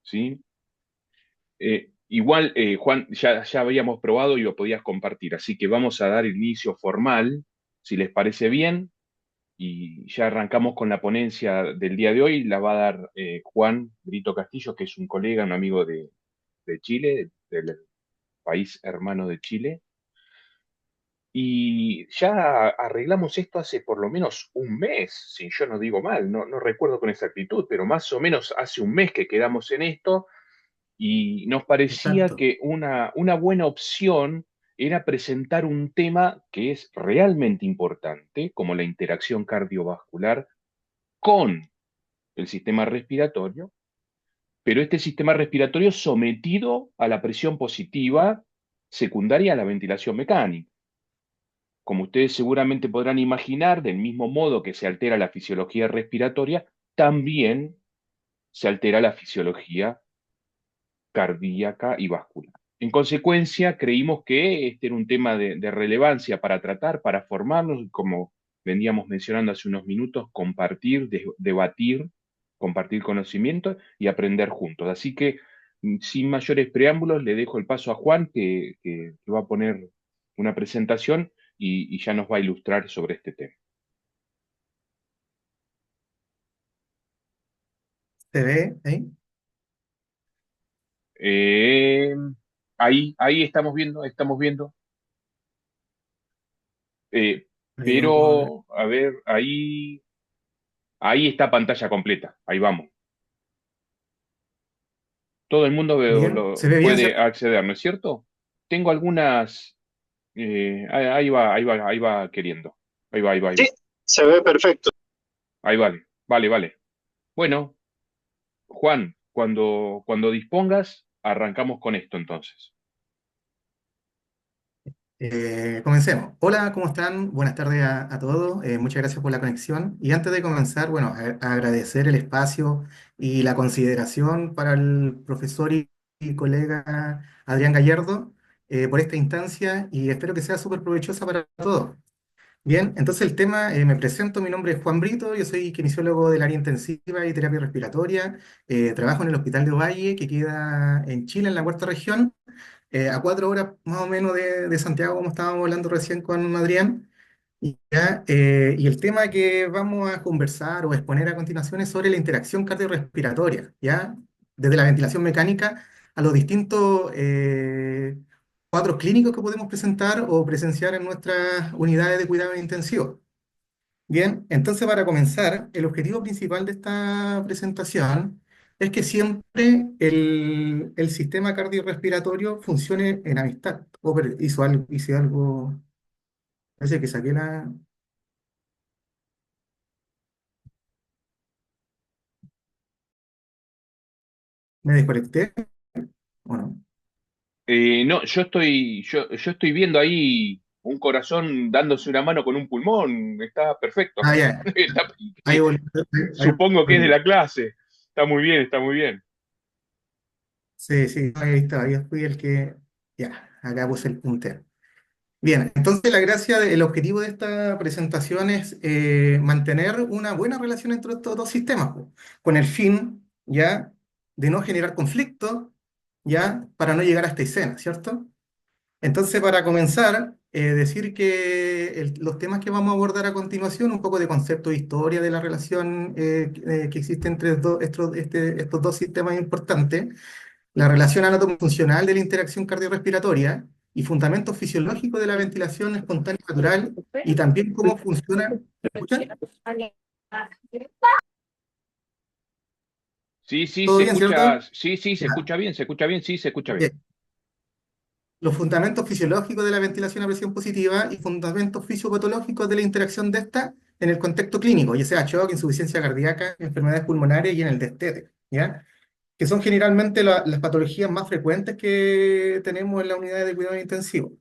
¿sí? Igual, Juan, ya habíamos probado y lo podías compartir, así que vamos a dar el inicio formal, si les parece bien, y ya arrancamos con la ponencia del día de hoy. La va a dar Juan Brito Castillo, que es un colega, un amigo de Chile, del país hermano de Chile. Y ya arreglamos esto hace por lo menos un mes, si yo no digo mal, no recuerdo con exactitud, pero más o menos hace un mes que quedamos en esto y nos parecía Exacto. que una buena opción era presentar un tema que es realmente importante, como la interacción cardiovascular con el sistema respiratorio, pero este sistema respiratorio sometido a la presión positiva secundaria a la ventilación mecánica. Como ustedes seguramente podrán imaginar, del mismo modo que se altera la fisiología respiratoria, también se altera la fisiología cardíaca y vascular. En consecuencia, creímos que este era un tema de relevancia para tratar, para formarnos, como veníamos mencionando hace unos minutos, compartir, debatir, compartir conocimiento y aprender juntos. Así que, sin mayores preámbulos, le dejo el paso a Juan, que va a poner una presentación y ya nos va a ilustrar sobre este tema. ¿Se ve ahí? Eh, ahí estamos viendo. Eh, Ahí lo vamos a ver. pero, a ver, ahí está pantalla completa. Ahí vamos. Todo el mundo Bien, ¿se ve bien, puede cierto? acceder, ¿no es cierto? Tengo algunas. Ahí va queriendo. Ahí Sí, va. se ve perfecto. Ahí vale. Vale. Bueno, Juan, cuando dispongas, arrancamos con esto entonces. Comencemos. Hola, ¿cómo están? Buenas tardes a todos. Muchas gracias por la conexión. Y antes de comenzar, bueno, agradecer el espacio y la consideración para el profesor y colega Adrián Gallardo por esta instancia y espero que sea súper provechosa para todos. Bien, entonces el tema, me presento, mi nombre es Juan Brito, yo soy kinesiólogo del área intensiva y terapia respiratoria, trabajo en el Hospital de Ovalle, que queda en Chile, en la cuarta región, a 4 horas más o menos de Santiago, como estábamos hablando recién con Adrián. Y el tema que vamos a conversar o exponer a continuación es sobre la interacción cardiorrespiratoria, ¿ya? Desde la ventilación mecánica a los distintos cuadros clínicos que podemos presentar o presenciar en nuestras unidades de cuidado intensivo. Bien, entonces para comenzar, el objetivo principal de esta presentación es que siempre el sistema cardiorrespiratorio funcione en amistad. Oh, pero hice algo, parece que saqué la... ¿Me desconecté? Bueno. No, yo estoy viendo ahí un corazón dándose una mano con un pulmón. Está perfecto. Ah, ya, Está- ahí volví. Ahí Supongo que es de volví. la clase. Está muy bien, está muy bien. Sí, sí, ahí está, yo fui el que... Ya, acá puse el puntero. Bien, entonces la gracia, el objetivo de esta presentación es mantener una buena relación entre estos dos sistemas, po, con el fin, ya, de no generar conflicto, ya, para no llegar a esta escena, ¿cierto? Entonces, para comenzar, decir que los temas que vamos a abordar a continuación, un poco de concepto de historia de la relación que existe entre estos dos sistemas importantes, la relación anatomofuncional de la interacción cardiorrespiratoria y fundamentos fisiológicos de la ventilación espontánea natural y también cómo funciona. ¿Me escuchan? Sí, ¿Todo se bien, escucha, cierto? sí, Ya. se escucha bien, sí, se escucha bien. Bien. Los fundamentos fisiológicos de la ventilación a presión positiva y fundamentos fisiopatológicos de la interacción de esta en el contexto clínico, ya sea shock, insuficiencia cardíaca, enfermedades pulmonares y en el destete, ¿ya? Que son generalmente las patologías más frecuentes que tenemos en la unidad de cuidado intensivo.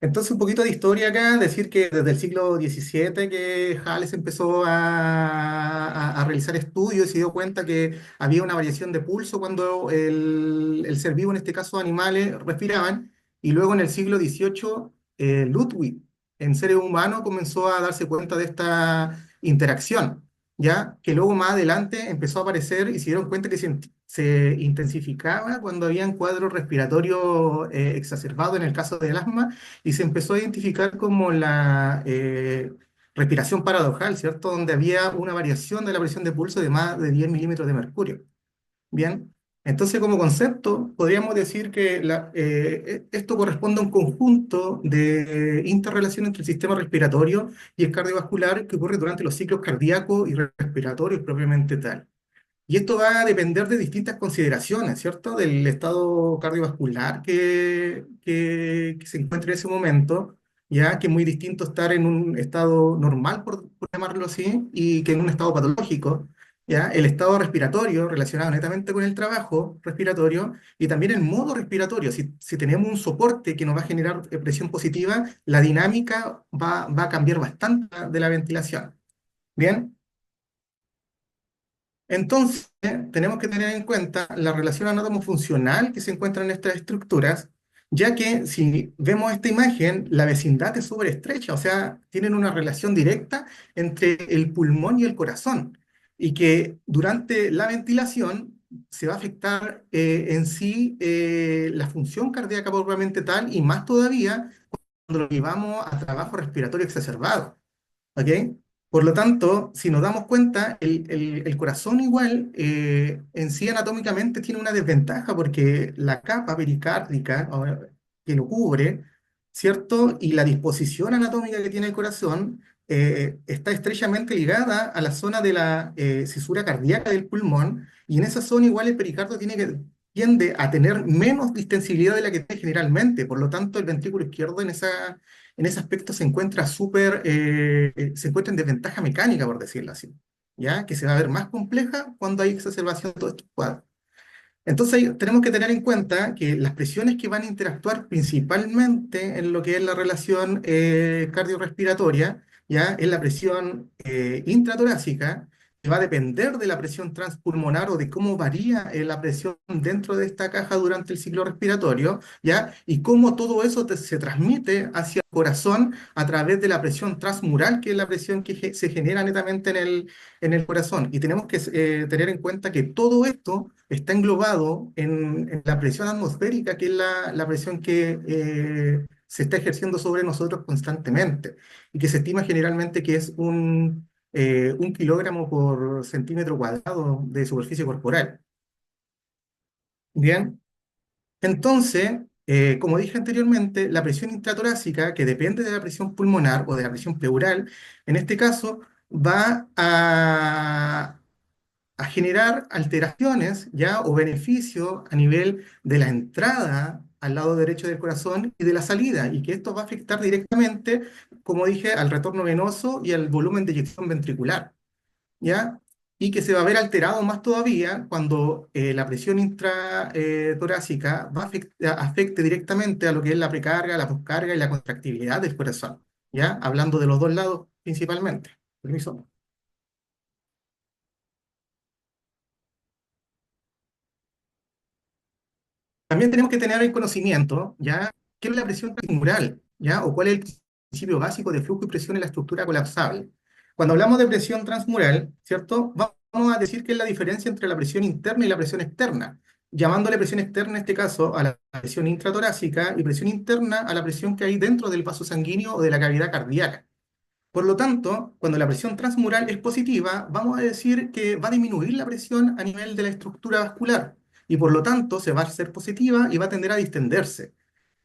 Entonces, un poquito de historia acá, decir que desde el siglo XVII que Hales empezó a realizar estudios y se dio cuenta que había una variación de pulso cuando el ser vivo, en este caso animales, respiraban, y luego en el siglo XVIII, Ludwig, en seres humanos, comenzó a darse cuenta de esta interacción, ya que luego más adelante empezó a aparecer y se dieron cuenta que se intensificaba cuando habían cuadros respiratorios exacerbados en el caso del asma y se empezó a identificar como la respiración paradojal, ¿cierto? Donde había una variación de la presión de pulso de más de 10 milímetros de mercurio. Bien, entonces como concepto podríamos decir que esto corresponde a un conjunto de interrelación entre el sistema respiratorio y el cardiovascular que ocurre durante los ciclos cardíacos y respiratorios propiamente tal. Y esto va a depender de distintas consideraciones, ¿cierto? Del estado cardiovascular que se encuentra en ese momento, ya que es muy distinto estar en un estado normal, por llamarlo así, y que en un estado patológico, ¿ya? El estado respiratorio relacionado netamente con el trabajo respiratorio y también el modo respiratorio. Si tenemos un soporte que nos va a generar presión positiva, la dinámica va a cambiar bastante de la ventilación. Bien. Entonces, tenemos que tener en cuenta la relación anatomofuncional que se encuentra en estas estructuras, ya que si vemos esta imagen, la vecindad es súper estrecha, o sea, tienen una relación directa entre el pulmón y el corazón, y que durante la ventilación se va a afectar en sí la función cardíaca propiamente tal, y más todavía cuando lo llevamos a trabajo respiratorio exacerbado. ¿Ok? Por lo tanto, si nos damos cuenta, el corazón igual en sí anatómicamente tiene una desventaja porque la capa pericárdica que lo cubre, ¿cierto? Y la disposición anatómica que tiene el corazón está estrechamente ligada a la zona de la cisura cardíaca del pulmón y en esa zona igual el pericardio tiende a tener menos distensibilidad de la que tiene generalmente. Por lo tanto, el ventrículo izquierdo en ese aspecto se encuentra se encuentra en desventaja mecánica, por decirlo así, ¿ya? Que se va a ver más compleja cuando hay exacerbación de todos estos cuadros. Entonces tenemos que tener en cuenta que las presiones que van a interactuar principalmente en lo que es la relación cardiorrespiratoria, ¿ya? Es la presión intratorácica, que va a depender de la presión transpulmonar o de cómo varía la presión dentro de esta caja durante el ciclo respiratorio, ¿ya? Y cómo todo eso se transmite hacia el corazón a través de la presión transmural, que es la presión que se genera netamente en el corazón. Y tenemos que tener en cuenta que todo esto está englobado en la presión atmosférica, que es la presión que se está ejerciendo sobre nosotros constantemente y que se estima generalmente que es un kilogramo por centímetro cuadrado de superficie corporal. Bien, entonces, como dije anteriormente, la presión intratorácica, que depende de la presión pulmonar o de la presión pleural, en este caso va a generar alteraciones ya o beneficios a nivel de la entrada al lado derecho del corazón y de la salida, y que esto va a afectar directamente, como dije, al retorno venoso y al volumen de eyección ventricular, ¿ya? Y que se va a ver alterado más todavía cuando la presión intratorácica afecte directamente a lo que es la precarga, la poscarga y la contractibilidad del corazón, ¿ya? Hablando de los dos lados principalmente. Permiso. También tenemos que tener el conocimiento, ¿ya? ¿Qué es la presión transmural, ¿ya? O cuál es el principio básico de flujo y presión en la estructura colapsable. Cuando hablamos de presión transmural, ¿cierto? Vamos a decir que es la diferencia entre la presión interna y la presión externa, llamándole presión externa en este caso a la presión intratorácica y presión interna a la presión que hay dentro del vaso sanguíneo o de la cavidad cardíaca. Por lo tanto, cuando la presión transmural es positiva, vamos a decir que va a disminuir la presión a nivel de la estructura vascular y por lo tanto se va a hacer positiva y va a tender a distenderse.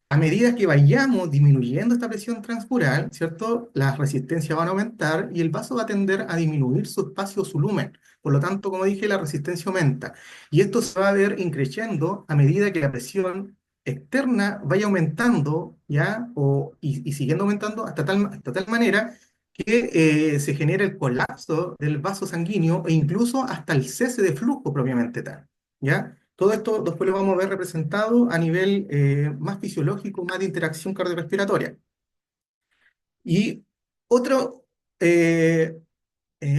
A medida que vayamos disminuyendo esta presión transmural, ¿cierto? Las resistencias van a aumentar y el vaso va a tender a disminuir su espacio o su lumen. Por lo tanto, como dije, la resistencia aumenta. Y esto se va a ver increciendo a medida que la presión externa vaya aumentando, ¿ya? Y siguiendo aumentando hasta tal manera que se genere el colapso del vaso sanguíneo e incluso hasta el cese de flujo propiamente tal, ¿ya? Todo esto después lo vamos a ver representado a nivel más fisiológico, más de interacción cardiorrespiratoria. Y otro, eh,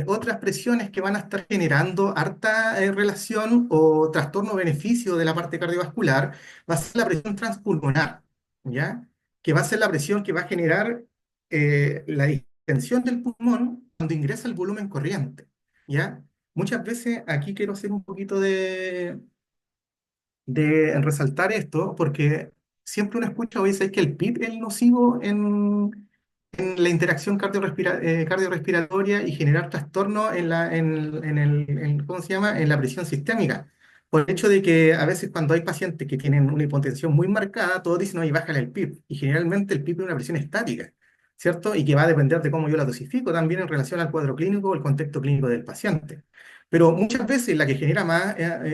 otras presiones que van a estar generando harta relación o trastorno-beneficio de la parte cardiovascular va a ser la presión transpulmonar, ¿ya? Que va a ser la presión que va a generar la distensión del pulmón cuando ingresa el volumen corriente. ¿ya? Muchas veces aquí quiero hacer un poquito de resaltar esto, porque siempre uno escucha o dice que el PIB es nocivo en la interacción cardiorrespiratoria y generar trastorno ¿cómo se llama? En la presión sistémica. Por el hecho de que a veces cuando hay pacientes que tienen una hipotensión muy marcada, todos dicen, oye, bájale el PIB. Y generalmente el PIB es una presión estática, ¿cierto? Y que va a depender de cómo yo la dosifico también en relación al cuadro clínico o el contexto clínico del paciente. Pero muchas veces la que genera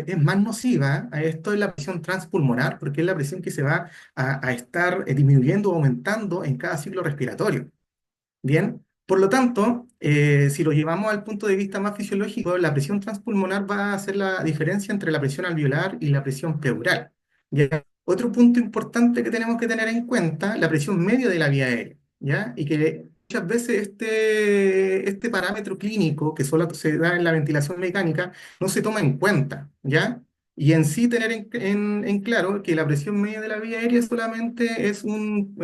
es más nociva a esto es la presión transpulmonar, porque es la presión que se va a estar disminuyendo o aumentando en cada ciclo respiratorio. Bien, por lo tanto, si lo llevamos al punto de vista más fisiológico, la presión transpulmonar va a hacer la diferencia entre la presión alveolar y la presión pleural. ¿Ya? Otro punto importante que tenemos que tener en cuenta, la presión media de la vía aérea, ¿ya? Y que muchas veces este parámetro clínico, que solo se da en la ventilación mecánica, no se toma en cuenta, ¿ya? Y en sí tener en claro que la presión media de la vía aérea solamente es un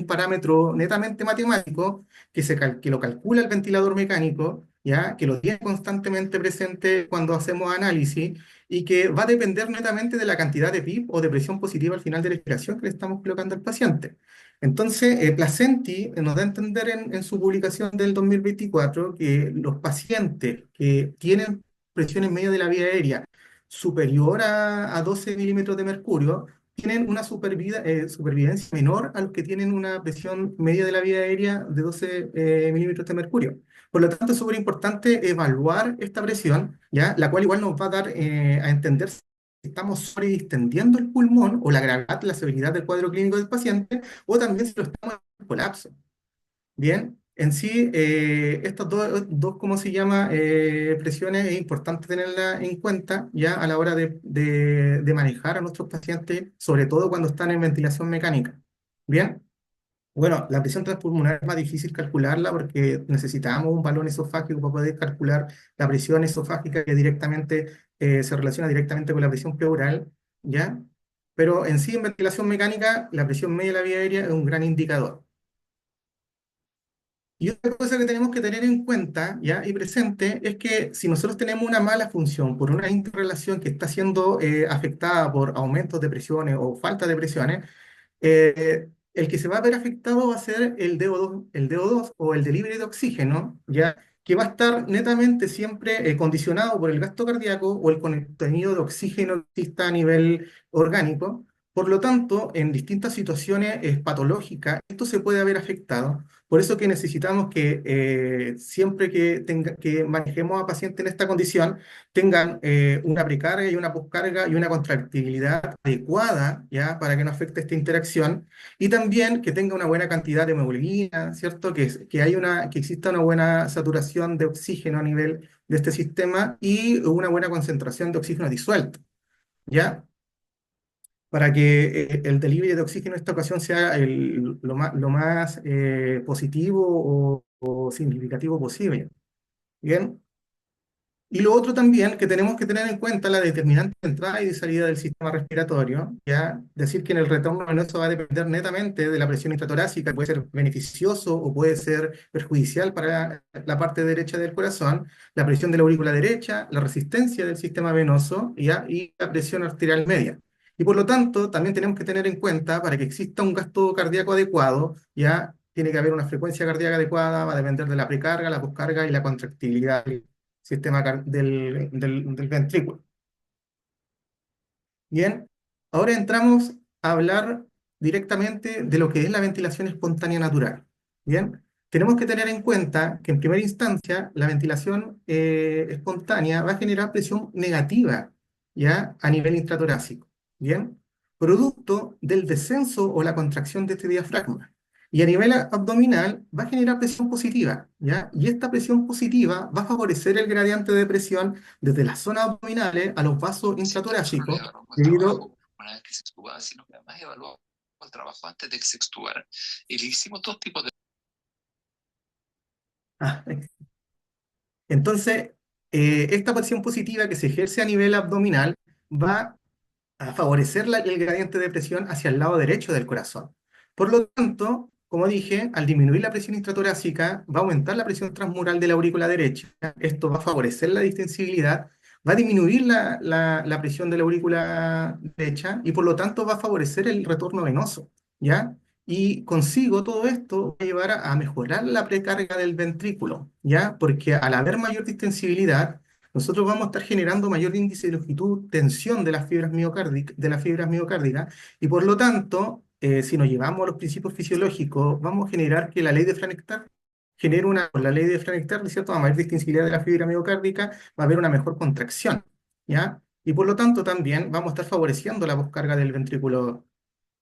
parámetro netamente matemático que lo calcula el ventilador mecánico, ¿ya? Que lo tiene constantemente presente cuando hacemos análisis y que va a depender netamente de la cantidad de PIB o de presión positiva al final de la respiración que le estamos colocando al paciente. Entonces, Placenti nos da a entender en su publicación del 2024 que los pacientes que tienen presión en medio de la vía aérea superior a 12 milímetros de mercurio, tienen una supervivencia menor a los que tienen una presión media de la vía aérea de 12 milímetros de mercurio. Por lo tanto, es súper importante evaluar esta presión, ¿ya? La cual igual nos va a dar a entender si estamos sobredistendiendo el pulmón o la gravedad, la severidad del cuadro clínico del paciente, o también si lo estamos en colapso. Bien, en sí, estas ¿cómo se llama? Presiones es importante tenerlas en cuenta ya a la hora de manejar a nuestros pacientes, sobre todo cuando están en ventilación mecánica. Bien, bueno, la presión transpulmonar es más difícil calcularla porque necesitamos un balón esofágico para poder calcular la presión esofágica que directamente se relaciona directamente con la presión pleural, ¿ya? Pero en sí, en ventilación mecánica, la presión media de la vía aérea es un gran indicador. Y otra cosa que tenemos que tener en cuenta, ¿ya? Y presente es que si nosotros tenemos una mala función por una interrelación que está siendo afectada por aumentos de presiones o falta de presiones, el que se va a ver afectado va a ser el DO2 o el delivery de oxígeno, ¿ya? Que va a estar netamente siempre condicionado por el gasto cardíaco o el contenido de oxígeno que exista a nivel orgánico. Por lo tanto, en distintas situaciones patológicas, esto se puede haber afectado. Por eso que necesitamos que siempre que manejemos a pacientes en esta condición, tengan una precarga y una poscarga y una contractibilidad adecuada, ¿ya? Para que no afecte esta interacción. Y también que tenga una buena cantidad de hemoglobina, ¿cierto? Que exista una buena saturación de oxígeno a nivel de este sistema y una buena concentración de oxígeno disuelto, ¿ya? Para que el delivery de oxígeno en esta ocasión sea lo más positivo o significativo posible. Bien. Y lo otro también que tenemos que tener en cuenta la determinante de entrada y de salida del sistema respiratorio, ya decir que en el retorno venoso va a depender netamente de la presión intratorácica, puede ser beneficioso o puede ser perjudicial para la parte derecha del corazón, la presión de la aurícula derecha, la resistencia del sistema venoso, ¿ya? Y la presión arterial media. Y por lo tanto, también tenemos que tener en cuenta, para que exista un gasto cardíaco adecuado, ya tiene que haber una frecuencia cardíaca adecuada, va a depender de la precarga, la poscarga y la contractibilidad sistema del ventrículo. Bien, ahora entramos a hablar directamente de lo que es la ventilación espontánea natural. Bien, tenemos que tener en cuenta que en primera instancia la ventilación espontánea va a generar presión negativa, ¿ya? A nivel intratorácico. Bien, producto del descenso o la contracción de este diafragma. Y a nivel abdominal va a generar presión positiva, ¿ya? Y esta presión positiva va a favorecer el gradiente de presión desde las zonas abdominales a los vasos Paciente no solo le intratorácicos, evaluamos el debido trabajo una vez que se extubaba, sino que además evaluamos el trabajo antes de que se extubara. Y le hicimos dos tipos de... a... Entonces, esta presión positiva que se ejerce a nivel abdominal va a favorecer el gradiente de presión hacia el lado derecho del corazón. Por lo tanto, como dije, al disminuir la presión intratorácica, va a aumentar la presión transmural de la aurícula derecha. Esto va a favorecer la distensibilidad, va a disminuir la presión de la aurícula derecha y por lo tanto va a favorecer el retorno venoso, ¿ya? Y consigo todo esto va a llevar a mejorar la precarga del ventrículo, ¿ya? Porque al haber mayor distensibilidad, nosotros vamos a estar generando mayor índice de longitud, tensión de las fibras miocárdicas, y por lo tanto, si nos llevamos a los principios fisiológicos, vamos a generar que la ley de Frank-Starr genere con la ley de Frank-Starr, ¿cierto? A mayor distensibilidad de la fibra miocárdica, va a haber una mejor contracción, ¿ya? Y por lo tanto también vamos a estar favoreciendo la poscarga del ventrículo,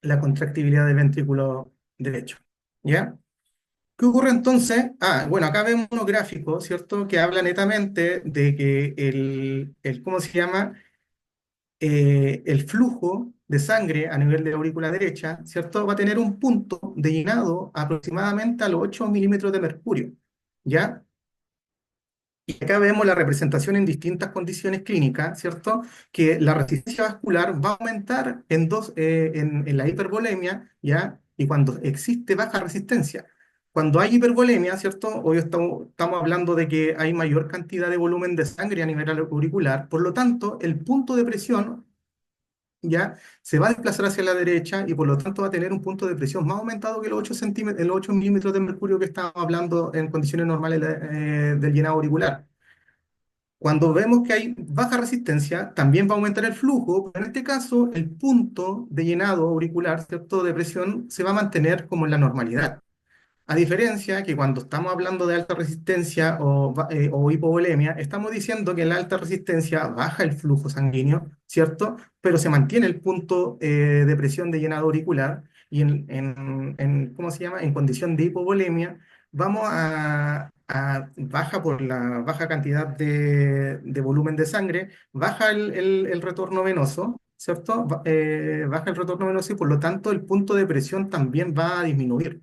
la contractibilidad del ventrículo derecho, ¿ya? ¿Qué ocurre entonces? Bueno, acá vemos unos gráficos, ¿cierto? Que habla netamente de que ¿cómo se llama? El flujo de sangre a nivel de la aurícula derecha, ¿cierto? Va a tener un punto de llenado aproximadamente a los 8 milímetros de mercurio, ¿ya? Y acá vemos la representación en distintas condiciones clínicas, ¿cierto? Que la resistencia vascular va a aumentar en la hipervolemia, ¿ya? Y cuando existe baja resistencia. Cuando hay hipervolemia, ¿cierto? Hoy estamos hablando de que hay mayor cantidad de volumen de sangre a nivel auricular, por lo tanto, el punto de presión ya se va a desplazar hacia la derecha y por lo tanto va a tener un punto de presión más aumentado que los 8 centímetros, los 8 milímetros de mercurio que estábamos hablando en condiciones normales del llenado auricular. Cuando vemos que hay baja resistencia, también va a aumentar el flujo, pero en este caso el punto de llenado auricular, ¿cierto?, de presión se va a mantener como en la normalidad. A diferencia que cuando estamos hablando de alta resistencia o hipovolemia, estamos diciendo que en la alta resistencia baja el flujo sanguíneo, ¿cierto? Pero se mantiene el punto de presión de llenado auricular y ¿cómo se llama? En condición de hipovolemia, vamos baja por la baja cantidad de volumen de sangre, baja el retorno venoso, ¿cierto? Baja el retorno venoso y por lo tanto el punto de presión también va a disminuir.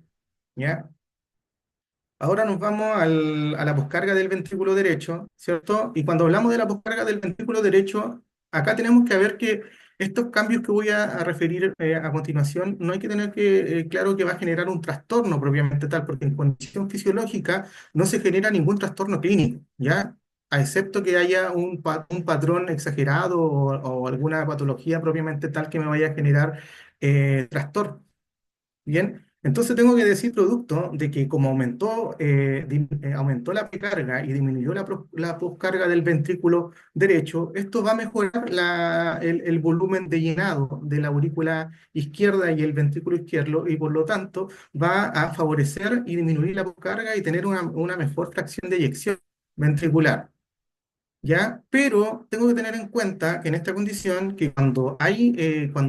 ¿Ya? Ahora nos vamos a la poscarga del ventrículo derecho, ¿cierto? Y cuando hablamos de la poscarga del ventrículo derecho, acá tenemos que ver que estos cambios que voy a referir a continuación, no hay que tener claro que va a generar un trastorno propiamente tal, porque en condición fisiológica no se genera ningún trastorno clínico, ¿ya? A excepto que haya un patrón exagerado o alguna patología propiamente tal que me vaya a generar trastorno. Bien, entonces tengo que decir producto de que como aumentó la precarga y disminuyó la poscarga del ventrículo derecho, esto va a mejorar el volumen de llenado de la aurícula izquierda y el ventrículo izquierdo y por lo tanto va a favorecer y disminuir la poscarga y tener una mejor fracción de eyección ventricular. ¿Ya? Pero tengo que tener en cuenta que en esta condición, que cuando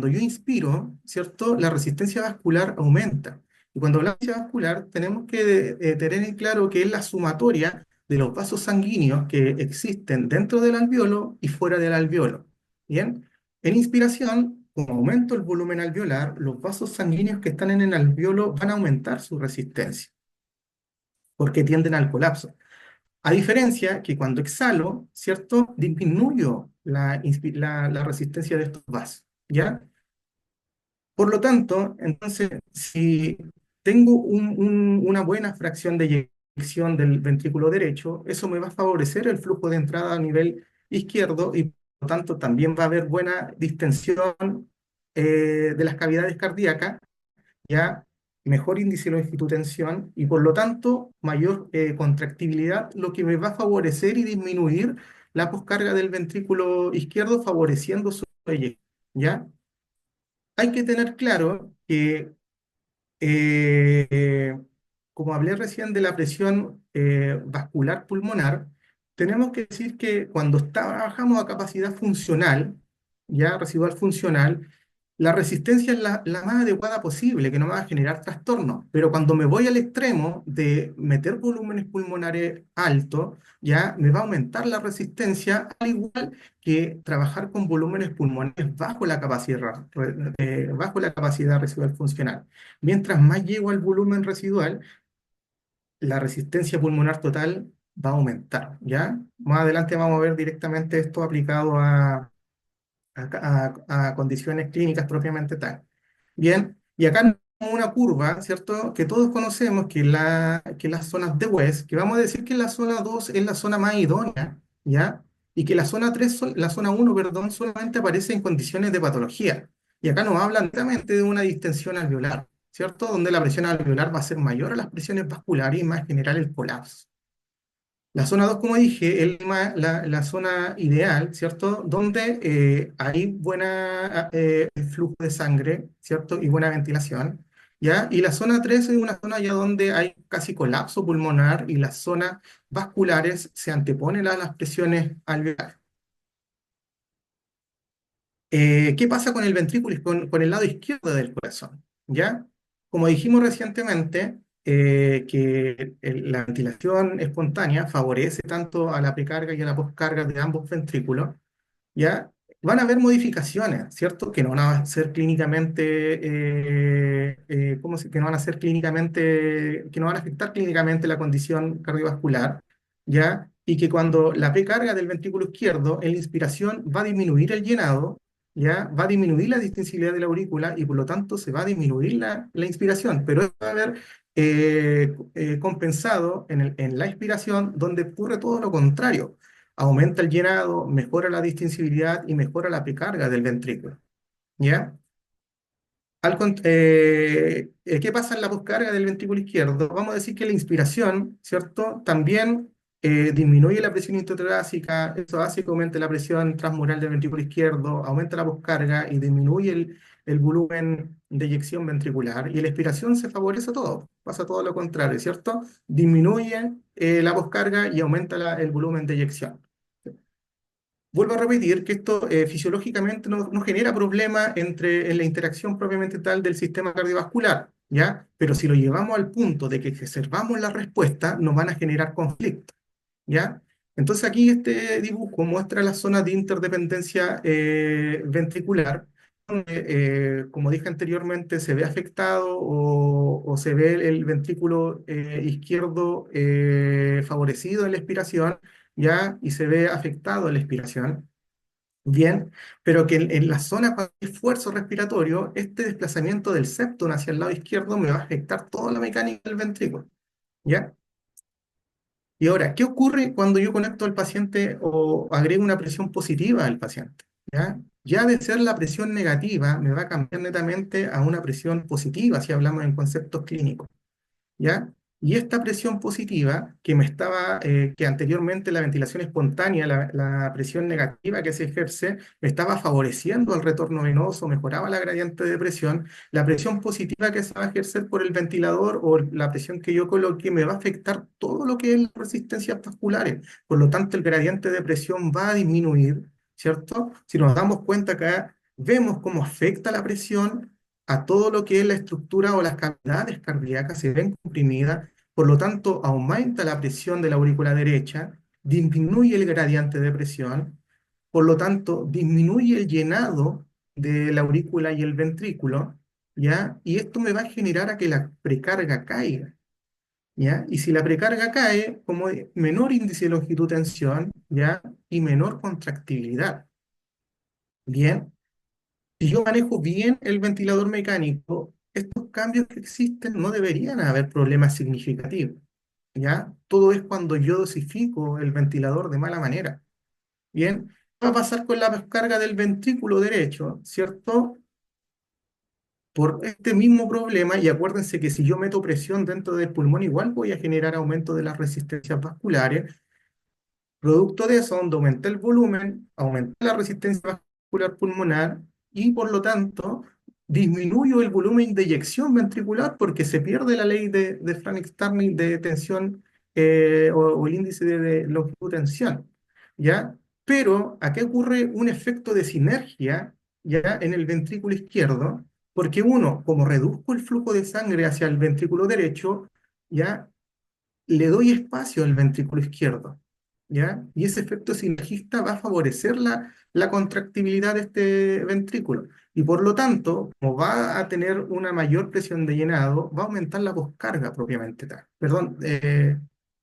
yo inspiro, ¿cierto? La resistencia vascular aumenta. Y cuando hablamos de resistencia vascular, tenemos que tener en claro que es la sumatoria de los vasos sanguíneos que existen dentro del alveolo y fuera del alveolo. ¿Bien? En inspiración, como aumento el volumen alveolar, los vasos sanguíneos que están en el alveolo van a aumentar su resistencia, porque tienden al colapso. A diferencia que cuando exhalo, ¿cierto? Disminuyo la resistencia de estos vasos, ¿ya? Por lo tanto, entonces, si tengo una buena fracción de eyección del ventrículo derecho, eso me va a favorecer el flujo de entrada a nivel izquierdo y por lo tanto también va a haber buena distensión de las cavidades cardíacas, ya mejor índice de longitud-tensión y por lo tanto mayor contractibilidad, lo que me va a favorecer y disminuir la poscarga del ventrículo izquierdo, favoreciendo su eyección, ¿ya? Hay que tener claro que, eh, como hablé recién de la presión vascular pulmonar, tenemos que decir que cuando trabajamos a capacidad funcional, ya residual funcional, la resistencia es la más adecuada posible, que no me va a generar trastornos. Pero cuando me voy al extremo de meter volúmenes pulmonares altos, ya me va a aumentar la resistencia, al igual que trabajar con volúmenes pulmonares bajo la capacidad residual funcional. Mientras más llego al volumen residual, la resistencia pulmonar total va a aumentar, ¿ya? Más adelante vamos a ver directamente esto aplicado a condiciones clínicas propiamente tal. Bien, y acá una curva, ¿cierto? Que todos conocemos, que las zonas de West, que vamos a decir que la zona 2 es la zona más idónea, ¿ya? Y que la zona 3, la zona uno, perdón, solamente aparece en condiciones de patología. Y acá nos hablan netamente de una distensión alveolar, ¿cierto? Donde la presión alveolar va a ser mayor a las presiones vasculares y más general el colapso. La zona 2, como dije, es la zona ideal, ¿cierto? Donde hay buena flujo de sangre, ¿cierto? Y buena ventilación, ¿ya? Y la zona 3 es una zona ya donde hay casi colapso pulmonar y las zonas vasculares se anteponen a las presiones alveolares. ¿Qué pasa con el ventrículo y con el lado izquierdo del corazón? ¿Ya? Como dijimos recientemente, la ventilación espontánea favorece tanto a la precarga y a la poscarga de ambos ventrículos, ¿ya? Van a haber modificaciones, ¿cierto? Que no van a ser clínicamente, que no van a ser clínicamente, que no van a afectar clínicamente la condición cardiovascular, ¿ya? Y que cuando la precarga del ventrículo izquierdo en la inspiración va a disminuir el llenado, ¿ya? Va a disminuir la distensibilidad de la aurícula y por lo tanto se va a disminuir la inspiración, pero eso va a haber compensado en la expiración donde ocurre todo lo contrario, aumenta el llenado, mejora la distensibilidad y mejora la precarga del ventrículo, ¿ya? ¿Qué pasa en la poscarga del ventrículo izquierdo? Vamos a decir que la inspiración, ¿cierto? También disminuye la presión intratorácica, eso hace que aumente la presión transmural del ventrículo izquierdo, aumenta la poscarga y disminuye el volumen de eyección ventricular. Y la expiración se favorece todo, pasa todo lo contrario, ¿cierto? Disminuye la poscarga y aumenta el volumen de eyección. Vuelvo a repetir que esto fisiológicamente no genera problema en la interacción propiamente tal del sistema cardiovascular, ¿ya? Pero si lo llevamos al punto de que exacerbamos la respuesta, nos van a generar conflictos, ¿ya? Entonces aquí este dibujo muestra la zona de interdependencia ventricular, donde, como dije anteriormente, se ve afectado o se ve el ventrículo izquierdo favorecido en la expiración, ¿ya? Y se ve afectado en la expiración. Bien, pero que en la zona con esfuerzo respiratorio, este desplazamiento del septum hacia el lado izquierdo me va a afectar toda la mecánica del ventrículo, ¿ya? Y ahora, ¿qué ocurre cuando yo conecto al paciente o agrego una presión positiva al paciente? ¿Ya? Ya de ser la presión negativa, me va a cambiar netamente a una presión positiva, si hablamos en conceptos clínicos. ¿Ya? Y esta presión positiva que anteriormente la ventilación espontánea, la presión negativa que se ejerce, me estaba favoreciendo el retorno venoso, mejoraba la gradiente de presión, la presión positiva que se va a ejercer por el ventilador o la presión que yo coloque me va a afectar todo lo que es las resistencias vasculares. Por lo tanto, el gradiente de presión va a disminuir, ¿cierto? Si nos damos cuenta acá, vemos cómo afecta la presión a todo lo que es la estructura o las cavidades cardíacas se ven comprimidas, por lo tanto aumenta la presión de la aurícula derecha, disminuye el gradiente de presión, por lo tanto disminuye el llenado de la aurícula y el ventrículo, ¿ya? Y esto me va a generar a que la precarga caiga, ¿ya? Y si la precarga cae, como menor índice de longitud tensión, ¿ya? Y menor contractibilidad, ¿bien? Si yo manejo bien el ventilador mecánico, estos cambios que existen no deberían haber problemas significativos, ¿ya? Todo es cuando yo dosifico el ventilador de mala manera, ¿bien? ¿Qué va a pasar con la descarga del ventrículo derecho, cierto? Por este mismo problema, y acuérdense que si yo meto presión dentro del pulmón, igual voy a generar aumento de las resistencias vasculares. Producto de eso, donde aumenta el volumen, aumenta la resistencia vascular pulmonar y por lo tanto disminuyo el volumen de eyección ventricular porque se pierde la ley de Frank-Starling de tensión o el índice de longitud de tensión, ¿ya? Pero aquí ocurre un efecto de sinergia, ¿ya? En el ventrículo izquierdo, porque uno, como reduzco el flujo de sangre hacia el ventrículo derecho, ¿ya? Le doy espacio al ventrículo izquierdo, ¿ya? Y ese efecto sinergista va a favorecer la contractibilidad de este ventrículo. Y por lo tanto, como va a tener una mayor presión de llenado, va a aumentar la poscarga propiamente tal. Perdón,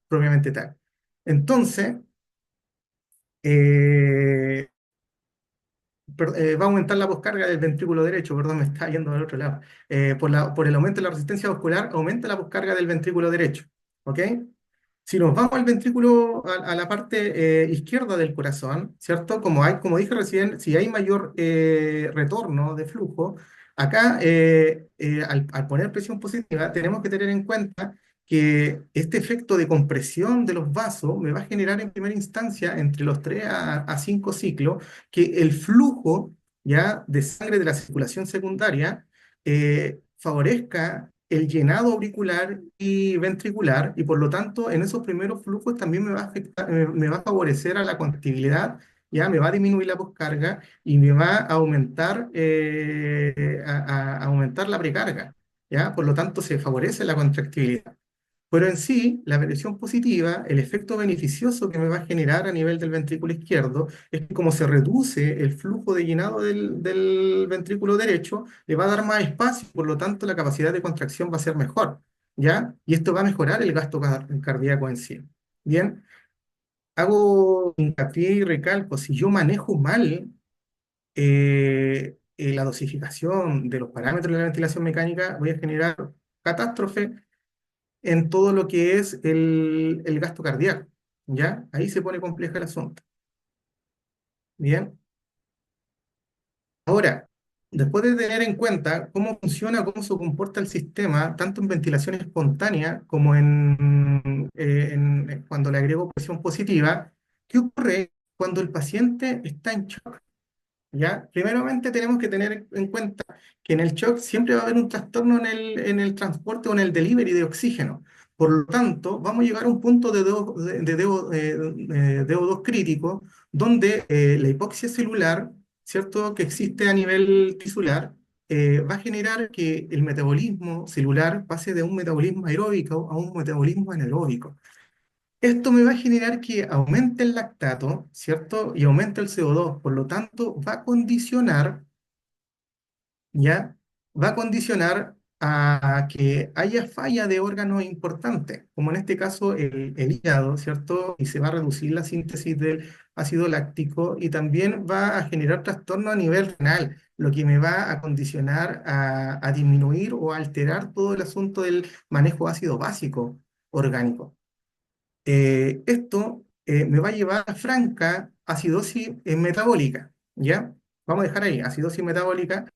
propiamente tal. Entonces, eh, va a aumentar la poscarga del ventrículo derecho, perdón, me está yendo al otro lado. Por el aumento de la resistencia vascular, aumenta la poscarga del ventrículo derecho, ¿ok? Si nos vamos al ventrículo, a la parte izquierda del corazón, ¿cierto? Como dije recién, si hay mayor retorno de flujo, acá al poner presión positiva tenemos que tener en cuenta que este efecto de compresión de los vasos me va a generar en primera instancia entre los 3 a 5 ciclos que el flujo ya de sangre de la circulación secundaria favorezca el llenado auricular y ventricular, y por lo tanto en esos primeros flujos también me va a afectar, me va a favorecer a la contractibilidad, ya me va a disminuir la poscarga y me va a aumentar, a aumentar la precarga, ya, por lo tanto se favorece la contractibilidad. Pero en sí, la presión positiva, el efecto beneficioso que me va a generar a nivel del ventrículo izquierdo, es que como se reduce el flujo de llenado del ventrículo derecho, le va a dar más espacio, por lo tanto la capacidad de contracción va a ser mejor, ¿ya? Y esto va a mejorar el gasto cardíaco en sí. Bien, hago hincapié y recalco, si yo manejo mal la dosificación de los parámetros de la ventilación mecánica, voy a generar catástrofe en todo lo que es el gasto cardíaco, ¿ya? Ahí se pone complejo el asunto. Bien, ahora, después de tener en cuenta cómo funciona, cómo se comporta el sistema, tanto en ventilación espontánea como cuando le agrego presión positiva, ¿qué ocurre cuando el paciente está en shock? ¿Ya? Primeramente tenemos que tener en cuenta que en el shock siempre va a haber un trastorno en el transporte o en el delivery de oxígeno. Por lo tanto, vamos a llegar a un punto de DO2 crítico, donde la hipoxia celular, ¿cierto?, que existe a nivel tisular, va a generar que el metabolismo celular pase de un metabolismo aeróbico a un metabolismo anaeróbico. Esto me va a generar que aumente el lactato, ¿cierto? Y aumente el CO2. Por lo tanto, va a condicionar, ¿ya? Va a condicionar a que haya falla de órganos importantes, como en este caso el hígado, ¿cierto? Y se va a reducir la síntesis del ácido láctico y también va a generar trastorno a nivel renal, lo que me va a condicionar a disminuir o a alterar todo el asunto del manejo ácido básico orgánico. Esto me va a llevar a franca acidosis metabólica, ¿ya? Vamos a dejar ahí, acidosis metabólica,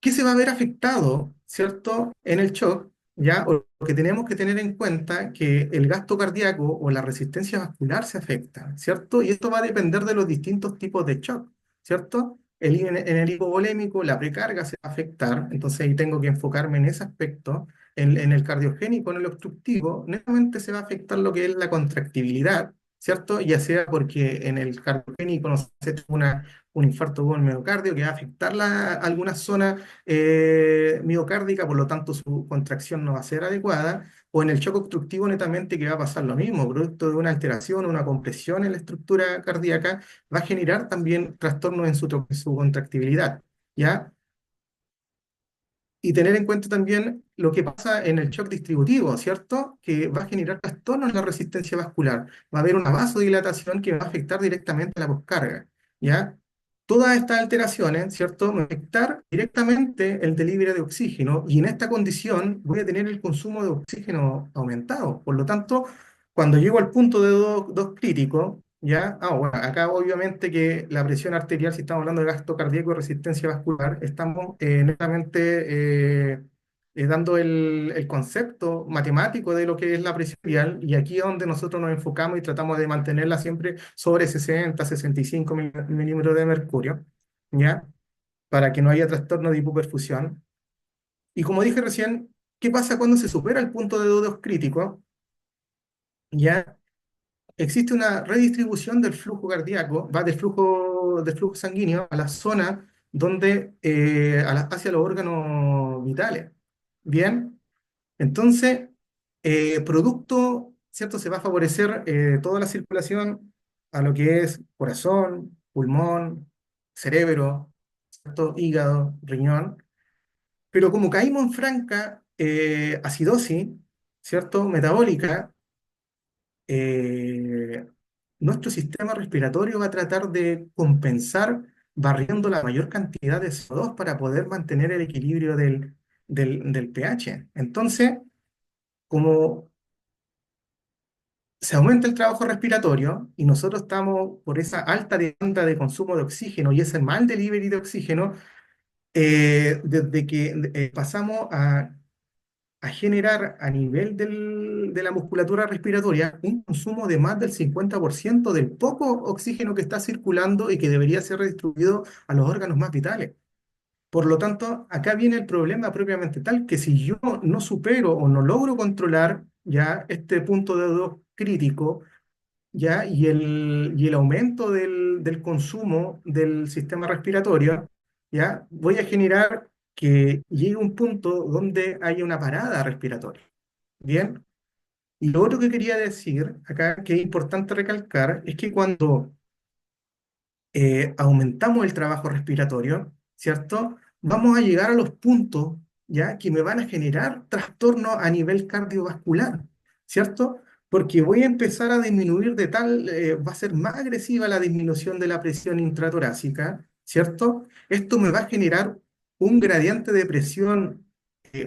que se va a ver afectado, ¿cierto?, en el shock, ¿ya? Porque tenemos que tener en cuenta que el gasto cardíaco o la resistencia vascular se afecta, ¿cierto? Y esto va a depender de los distintos tipos de shock, ¿cierto? En el hipovolémico, la precarga se va a afectar, entonces ahí tengo que enfocarme en ese aspecto. En el cardiogénico, en el obstructivo, netamente se va a afectar lo que es la contractibilidad, ¿cierto? Ya sea porque en el cardiogénico nos hace un infarto con el miocardio que va a afectar alguna zona miocárdica, por lo tanto su contracción no va a ser adecuada, o en el shock obstructivo netamente que va a pasar lo mismo, producto de una alteración, una compresión en la estructura cardíaca, va a generar también trastornos en su contractibilidad, ¿ya? Y tener en cuenta también lo que pasa en el shock distributivo, ¿cierto? Que va a generar trastornos en la resistencia vascular. Va a haber una vasodilatación que va a afectar directamente a la poscarga, ¿ya? Todas estas alteraciones, ¿cierto?, van a afectar directamente el delivery de oxígeno y en esta condición voy a tener el consumo de oxígeno aumentado. Por lo tanto, cuando llego al punto de dos crítico, ¿ya? Bueno, acá obviamente que la presión arterial, si estamos hablando de gasto cardíaco y resistencia vascular, estamos netamente dando el concepto matemático de lo que es la presión arterial, y aquí es donde nosotros nos enfocamos y tratamos de mantenerla siempre sobre 60, 65 milímetros de mercurio, ¿ya? Para que no haya trastorno de hipoperfusión. Y como dije recién, ¿qué pasa cuando se supera el punto de DO2 crítico? ¿Ya? Existe una redistribución del flujo cardíaco, va del flujo sanguíneo a la zona donde, hacia los órganos vitales. Bien, entonces, ¿cierto? Se va a favorecer toda la circulación a lo que es corazón, pulmón, cerebro, ¿cierto?, hígado, riñón. Pero como caímos en franca acidosis, ¿cierto?, metabólica, eh, nuestro sistema respiratorio va a tratar de compensar barriendo la mayor cantidad de CO2 para poder mantener el equilibrio del pH. Entonces, como se aumenta el trabajo respiratorio y nosotros estamos por esa alta demanda de consumo de oxígeno y ese mal delivery de oxígeno, desde que pasamos a generar a nivel de la musculatura respiratoria un consumo de más del 50% del poco oxígeno que está circulando y que debería ser redistribuido a los órganos más vitales. Por lo tanto, acá viene el problema propiamente tal que si yo no supero o no logro controlar ya este punto de dos crítico, ya, y el aumento del consumo del sistema respiratorio, ya, voy a generar que llegue un punto donde haya una parada respiratoria. Bien, y lo otro que quería decir acá, que es importante recalcar, es que cuando aumentamos el trabajo respiratorio, ¿cierto? Vamos a llegar a los puntos, ¿ya? Que me van a generar trastornos a nivel cardiovascular, ¿cierto? Porque voy a empezar a disminuir va a ser más agresiva la disminución de la presión intratorácica, ¿cierto? Esto me va a generar un gradiente de presión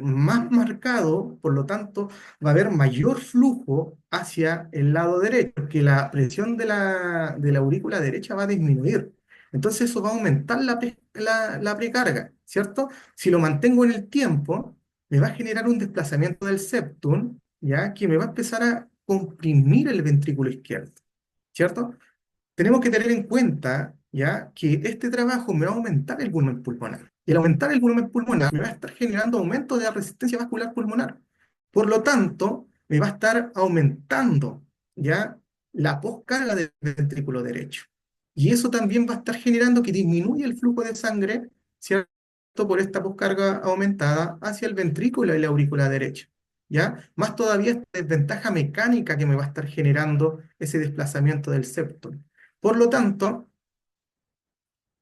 más marcado, por lo tanto, va a haber mayor flujo hacia el lado derecho, que la presión de la aurícula derecha va a disminuir. Entonces eso va a aumentar la precarga, ¿cierto? Si lo mantengo en el tiempo, me va a generar un desplazamiento del septum, ¿ya? Que me va a empezar a comprimir el ventrículo izquierdo, ¿cierto? Tenemos que tener en cuenta ya que este trabajo me va a aumentar el volumen pulmonar. Y al aumentar el volumen pulmonar me va a estar generando aumento de la resistencia vascular pulmonar. Por lo tanto, me va a estar aumentando ya la poscarga del ventrículo derecho. Y eso también va a estar generando que disminuya el flujo de sangre, ¿cierto? Por esta poscarga aumentada hacia el ventrículo y la aurícula derecha. ¿Ya? Más todavía esta desventaja mecánica que me va a estar generando ese desplazamiento del septum. Por lo tanto,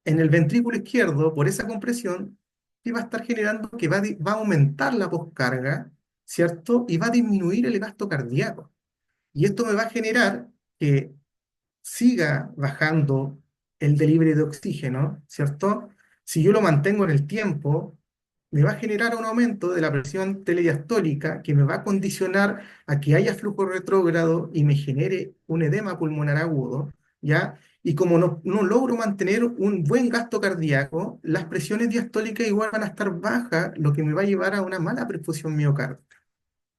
en el ventrículo izquierdo, por esa compresión, sí va a estar generando que va a aumentar la poscarga, ¿cierto? Y va a disminuir el gasto cardíaco. Y esto me va a generar que siga bajando el delivery de oxígeno, ¿cierto? Si yo lo mantengo en el tiempo, me va a generar un aumento de la presión telediastólica que me va a condicionar a que haya flujo retrógrado y me genere un edema pulmonar agudo, ¿ya? Y como no logro mantener un buen gasto cardíaco, las presiones diastólicas igual van a estar bajas, lo que me va a llevar a una mala perfusión miocárdica.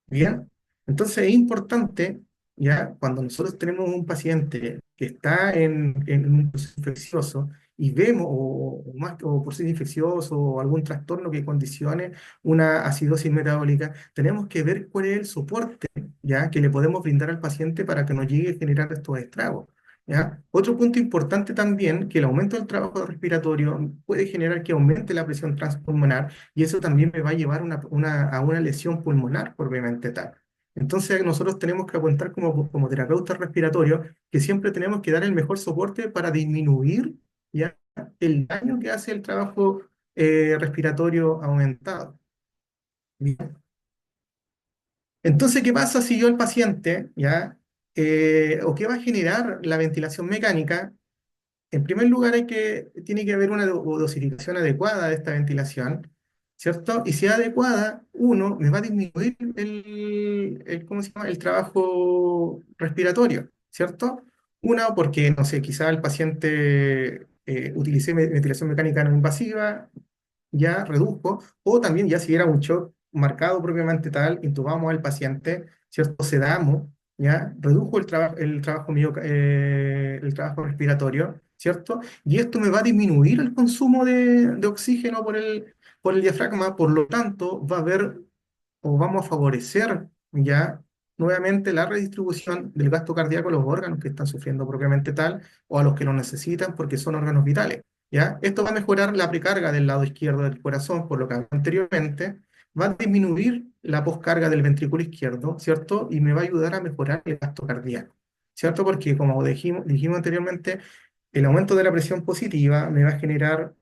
Bien, entonces es importante, ya, cuando nosotros tenemos un paciente que está en un proceso infeccioso y vemos, o proceso infeccioso o algún trastorno que condicione una acidosis metabólica, tenemos que ver cuál es el soporte, ya, que le podemos brindar al paciente para que no llegue a generar estos estragos. ¿Ya? Otro punto importante también, que el aumento del trabajo respiratorio puede generar que aumente la presión transpulmonar y eso también me va a llevar a una lesión pulmonar propiamente tal. Entonces nosotros tenemos que apuntar como terapeutas respiratorios que siempre tenemos que dar el mejor soporte para disminuir ya el daño que hace el trabajo respiratorio aumentado. Bien. Entonces, ¿qué pasa si yo el paciente, ya, o qué va a generar la ventilación mecánica? En primer lugar, tiene que haber una dosificación adecuada de esta ventilación, ¿cierto? Y si es adecuada, uno, me va a disminuir ¿cómo se llama? El trabajo respiratorio, ¿cierto? Una, porque, no sé, quizá el paciente utilicé ventilación mecánica no invasiva, ya redujo, o también ya si era un shock marcado propiamente tal, intubamos al paciente, ¿cierto? Sedamos, ya redujo el trabajo respiratorio, ¿cierto? Y esto me va a disminuir el consumo de oxígeno por el diafragma, por lo tanto, va a haber o vamos a favorecer ya nuevamente la redistribución del gasto cardíaco a los órganos que están sufriendo propiamente tal o a los que lo necesitan porque son órganos vitales. ¿Ya? Esto va a mejorar la precarga del lado izquierdo del corazón, por lo que hablé anteriormente, va a disminuir la poscarga del ventrículo izquierdo, ¿cierto? Y me va a ayudar a mejorar el gasto cardíaco, ¿cierto? Porque como dijimos anteriormente, el aumento de la presión positiva me va a generar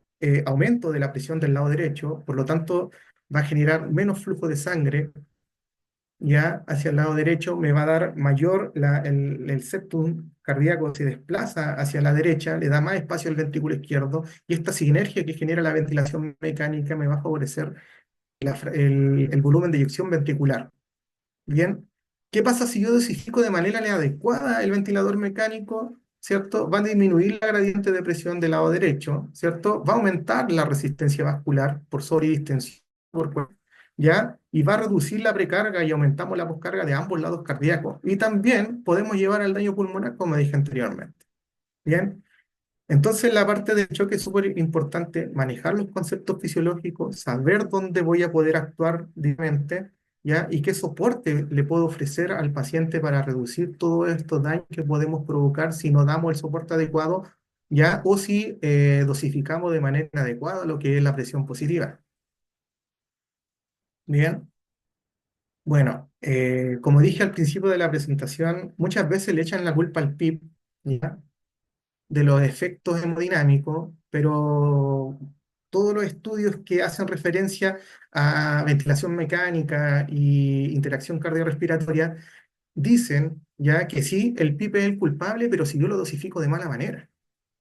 aumento de la presión del lado derecho, por lo tanto va a generar menos flujo de sangre ya hacia el lado derecho me va a dar mayor, el septum cardíaco se desplaza hacia la derecha, le da más espacio al ventrículo izquierdo, y esta sinergia que genera la ventilación mecánica me va a favorecer el volumen de eyección ventricular. Bien, ¿qué pasa si yo dosifico de manera adecuada el ventilador mecánico? ¿Cierto? Va a disminuir la gradiente de presión del lado derecho, ¿cierto? Va a aumentar la resistencia vascular por sobredistensión, ¿ya? Y va a reducir la precarga y aumentamos la poscarga de ambos lados cardíacos. Y también podemos llevar al daño pulmonar, como dije anteriormente. Bien, entonces, la parte del choque es súper importante manejar los conceptos fisiológicos, saber dónde voy a poder actuar directamente, ¿ya? Y qué soporte le puedo ofrecer al paciente para reducir todos estos daños que podemos provocar si no damos el soporte adecuado, ¿ya? O si dosificamos de manera inadecuada lo que es la presión positiva. Bien, bueno, como dije al principio de la presentación, muchas veces le echan la culpa al PIB, ¿ya? De los efectos hemodinámicos, pero todos los estudios que hacen referencia a ventilación mecánica y interacción cardiorrespiratoria dicen ya que sí, el PIP es el culpable, pero si yo lo dosifico de mala manera.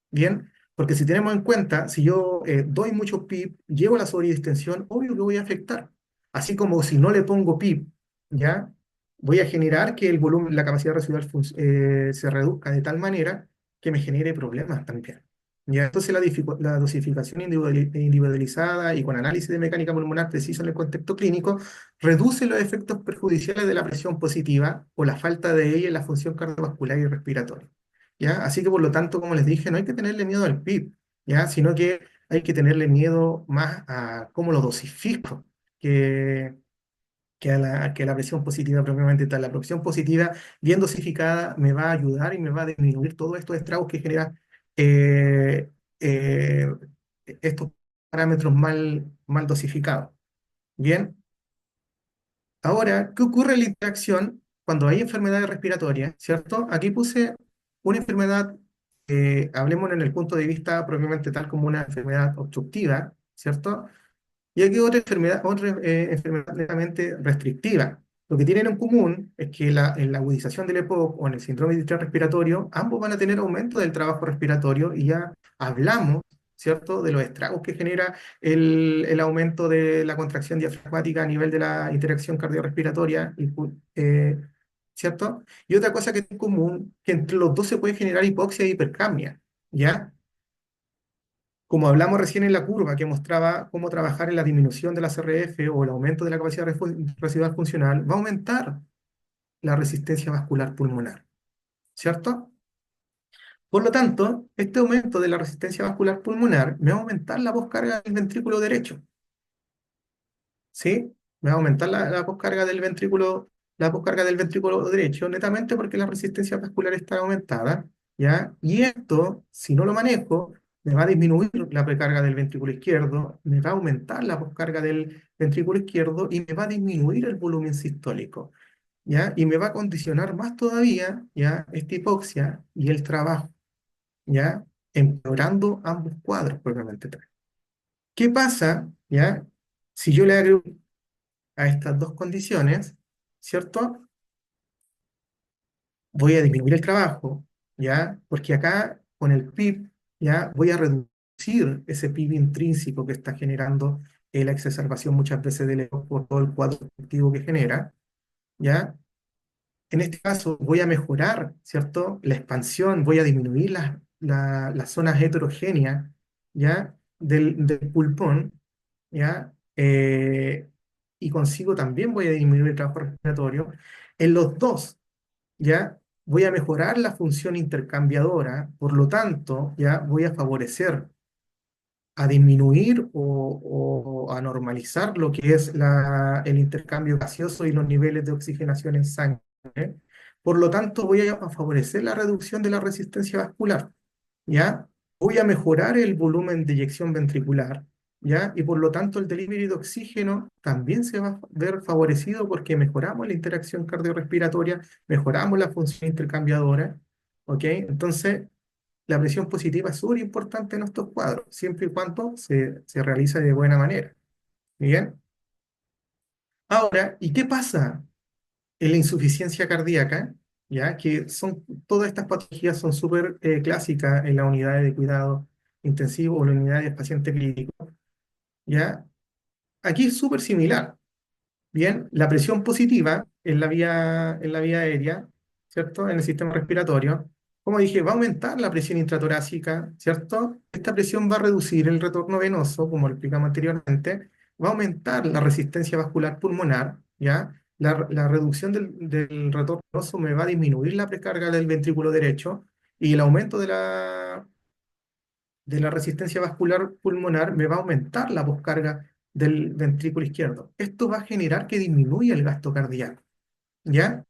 Bien, porque si tenemos en cuenta, si yo doy mucho PIB, llevo a la sobredistensión, obvio que voy a afectar. Así como si no le pongo PIB, ¿ya? Voy a generar que el volumen, la capacidad residual se reduzca de tal manera que me genere problemas también. ¿Ya? Entonces la dosificación individualizada y con análisis de mecánica pulmonar preciso en el contexto clínico reduce los efectos perjudiciales de la presión positiva o la falta de ella en la función cardiovascular y respiratoria. ¿Ya? Así que por lo tanto, como les dije, no hay que tenerle miedo al PIB, ¿ya? Sino que hay que tenerle miedo más a cómo lo dosifico que, que a la presión positiva propiamente tal. La presión positiva, bien dosificada, me va a ayudar y me va a disminuir todos estos estragos que genera eh, eh, estos parámetros mal dosificados. Bien, ahora, ¿qué ocurre en la interacción cuando hay enfermedades respiratorias? ¿Cierto? Aquí puse una enfermedad, hablemos en el punto de vista propiamente tal como una enfermedad obstructiva, ¿cierto? Y aquí otra enfermedad netamente restrictiva. Lo que tienen en común es que en la agudización del EPOC o en el síndrome de distrés respiratorio, ambos van a tener aumento del trabajo respiratorio y ya hablamos, ¿cierto?, de los estragos que genera el aumento de la contracción diafragmática a nivel de la interacción cardiorrespiratoria, ¿cierto? Y otra cosa que es en común, que entre los dos se puede generar hipoxia e hipercapnia, ¿ya? Como hablamos recién en la curva que mostraba cómo trabajar en la disminución de la CRF o el aumento de la capacidad residual funcional, va a aumentar la resistencia vascular pulmonar, ¿cierto? Por lo tanto, este aumento de la resistencia vascular pulmonar me va a aumentar la poscarga del ventrículo derecho, ¿sí? Me va a aumentar la poscarga del ventrículo derecho, netamente porque la resistencia vascular está aumentada, ¿ya? Y esto, si no lo manejo, me va a disminuir la precarga del ventrículo izquierdo, me va a aumentar la poscarga del ventrículo izquierdo y me va a disminuir el volumen sistólico, ¿ya? Y me va a condicionar más todavía, ¿ya? Esta hipoxia y el trabajo, ¿ya? Empeorando ambos cuadros, propiamente tal. ¿Qué pasa, ¿ya? Si yo le agrego a estas dos condiciones, ¿cierto? Voy a disminuir el trabajo, ¿ya? Porque acá con el PIB, ¿ya? Voy a reducir ese PIB intrínseco que está generando la exacerbación muchas veces del EPOC por todo el cuadro efectivo que genera, ¿ya? En este caso voy a mejorar, ¿cierto? La expansión, voy a disminuir las zonas heterogéneas, ¿ya? Del pulmón, ¿ya? Y consigo también voy a disminuir el trabajo respiratorio. En los dos, ¿ya? Voy a mejorar la función intercambiadora, por lo tanto, ¿ya? Voy a favorecer a disminuir o a normalizar lo que es el intercambio gaseoso y los niveles de oxigenación en sangre. Por lo tanto, voy a favorecer la reducción de la resistencia vascular, ¿ya? Voy a mejorar el volumen de eyección ventricular, ¿ya? Y por lo tanto, el delivery de oxígeno también se va a ver favorecido porque mejoramos la interacción cardiorrespiratoria, mejoramos la función intercambiadora, ¿ok? Entonces, la presión positiva es súper importante en estos cuadros, siempre y cuando se realice de buena manera. ¿Bien? Ahora, ¿y qué pasa en la insuficiencia cardíaca, ya que son, todas estas patologías son súper clásicas en las unidades de cuidado intensivo o en las unidades de paciente crítico, ya. Aquí es súper similar. Bien, la presión positiva en la vía aérea, ¿cierto? En el sistema respiratorio, como dije, va a aumentar la presión intratorácica, ¿cierto? Esta presión va a reducir el retorno venoso, como lo explicamos anteriormente, va a aumentar la resistencia vascular pulmonar, ¿ya? La reducción del retorno venoso me va a disminuir la precarga del ventrículo derecho y el aumento de la resistencia vascular pulmonar me va a aumentar la poscarga del ventrículo izquierdo. Esto va a generar que disminuya el gasto cardíaco, ¿ya?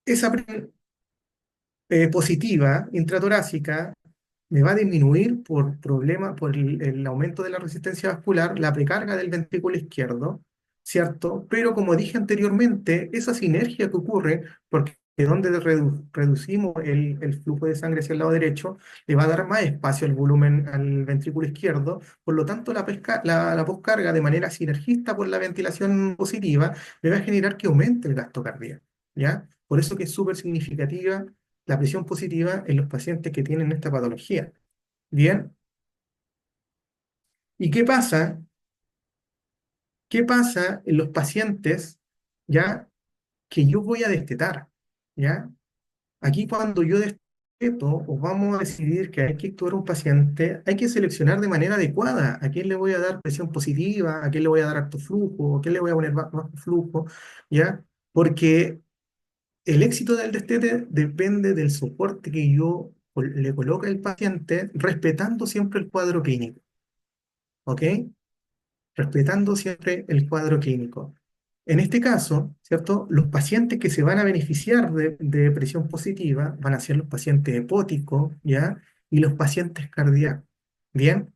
Esa presión positiva intratorácica me va a disminuir por problema, por el aumento de la resistencia vascular, la precarga del ventrículo izquierdo, ¿cierto? Pero como dije anteriormente, esa sinergia que ocurre, porque donde reducimos el flujo de sangre hacia el lado derecho, le va a dar más espacio al volumen al ventrículo izquierdo, por lo tanto la poscarga de manera sinergista por la ventilación positiva me va a generar que aumente el gasto cardíaco, ¿ya? Por eso que es súper significativa la presión positiva en los pacientes que tienen esta patología. Bien, ¿y qué pasa? ¿Qué pasa en los pacientes ya que yo voy a destetar? ¿Ya? Aquí cuando yo desteto o vamos a decidir que hay que actuar un paciente, hay que seleccionar de manera adecuada a quién le voy a dar presión positiva, a quién le voy a dar alto flujo, a quién le voy a poner bajo flujo, ¿ya? Porque el éxito del destete depende del soporte que yo le coloque al paciente, respetando siempre el cuadro clínico, ¿ok? Respetando siempre el cuadro clínico. En este caso, ¿cierto? Los pacientes que se van a beneficiar de presión positiva van a ser los pacientes hepáticos, ¿ya? Y los pacientes cardíacos, ¿bien?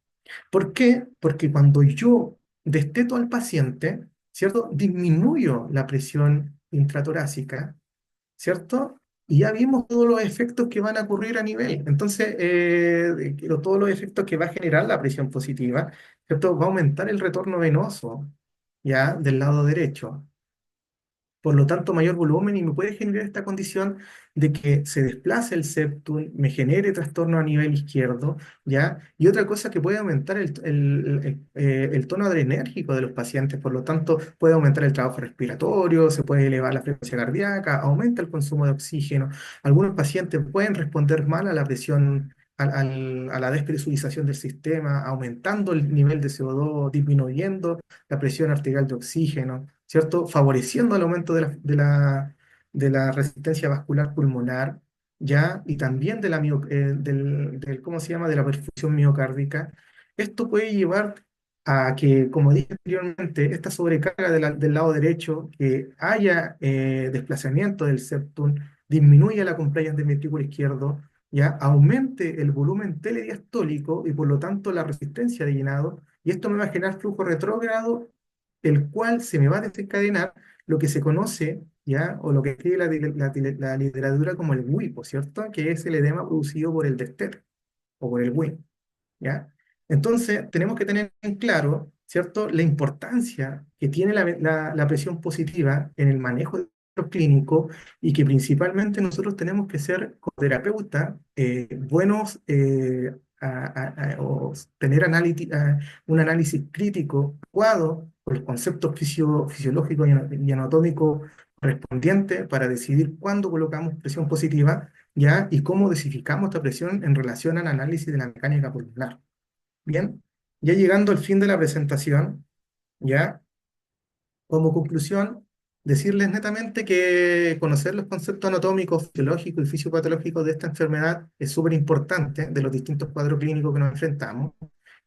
¿Por qué? Porque cuando yo desteto al paciente, ¿cierto? Disminuyo la presión intratorácica, ¿cierto? Y ya vimos todos los efectos que van a ocurrir a nivel. Entonces, todos los efectos que va a generar la presión positiva, ¿cierto? Va a aumentar el retorno venoso, ¿ya? Del lado derecho. Por lo tanto, mayor volumen y me puede generar esta condición de que se desplace el septum, me genere trastorno a nivel izquierdo, ¿ya? Y otra cosa que puede aumentar el tono adrenérgico de los pacientes, por lo tanto, puede aumentar el trabajo respiratorio, se puede elevar la frecuencia cardíaca, aumenta el consumo de oxígeno. Algunos pacientes pueden responder mal a la presión, a la despresurización del sistema, aumentando el nivel de CO2, disminuyendo la presión arterial de oxígeno, ¿cierto? Favoreciendo el aumento de la resistencia vascular pulmonar, ¿ya? Y también de ¿cómo se llama? De la perfusión miocárdica. Esto puede llevar a que, como dije anteriormente, esta sobrecarga del lado derecho, que haya desplazamiento del septum, disminuya la compliance del ventrículo izquierdo, ya aumente el volumen telediastólico y por lo tanto la resistencia de llenado, y esto me va a generar flujo retrógrado, el cual se me va a desencadenar lo que se conoce, ¿ya? O lo que escribe la literatura como el WIPO, ¿cierto? Que es el edema producido por el destete o por el WIP, ¿ya? Entonces, tenemos que tener en claro, ¿cierto?, la importancia que tiene la presión positiva en el manejo de los clínicos y que principalmente nosotros tenemos que ser, como terapeutas, buenos o tener un análisis crítico adecuado con los conceptos fisiológicos y anatómicos correspondientes para decidir cuándo colocamos presión positiva, ¿ya? Y cómo dosificamos esta presión en relación al análisis de la mecánica pulmonar. Bien, ya llegando al fin de la presentación, ya como conclusión, decirles netamente que conocer los conceptos anatómicos, fisiológicos y fisiopatológicos de esta enfermedad es súper importante de los distintos cuadros clínicos que nos enfrentamos.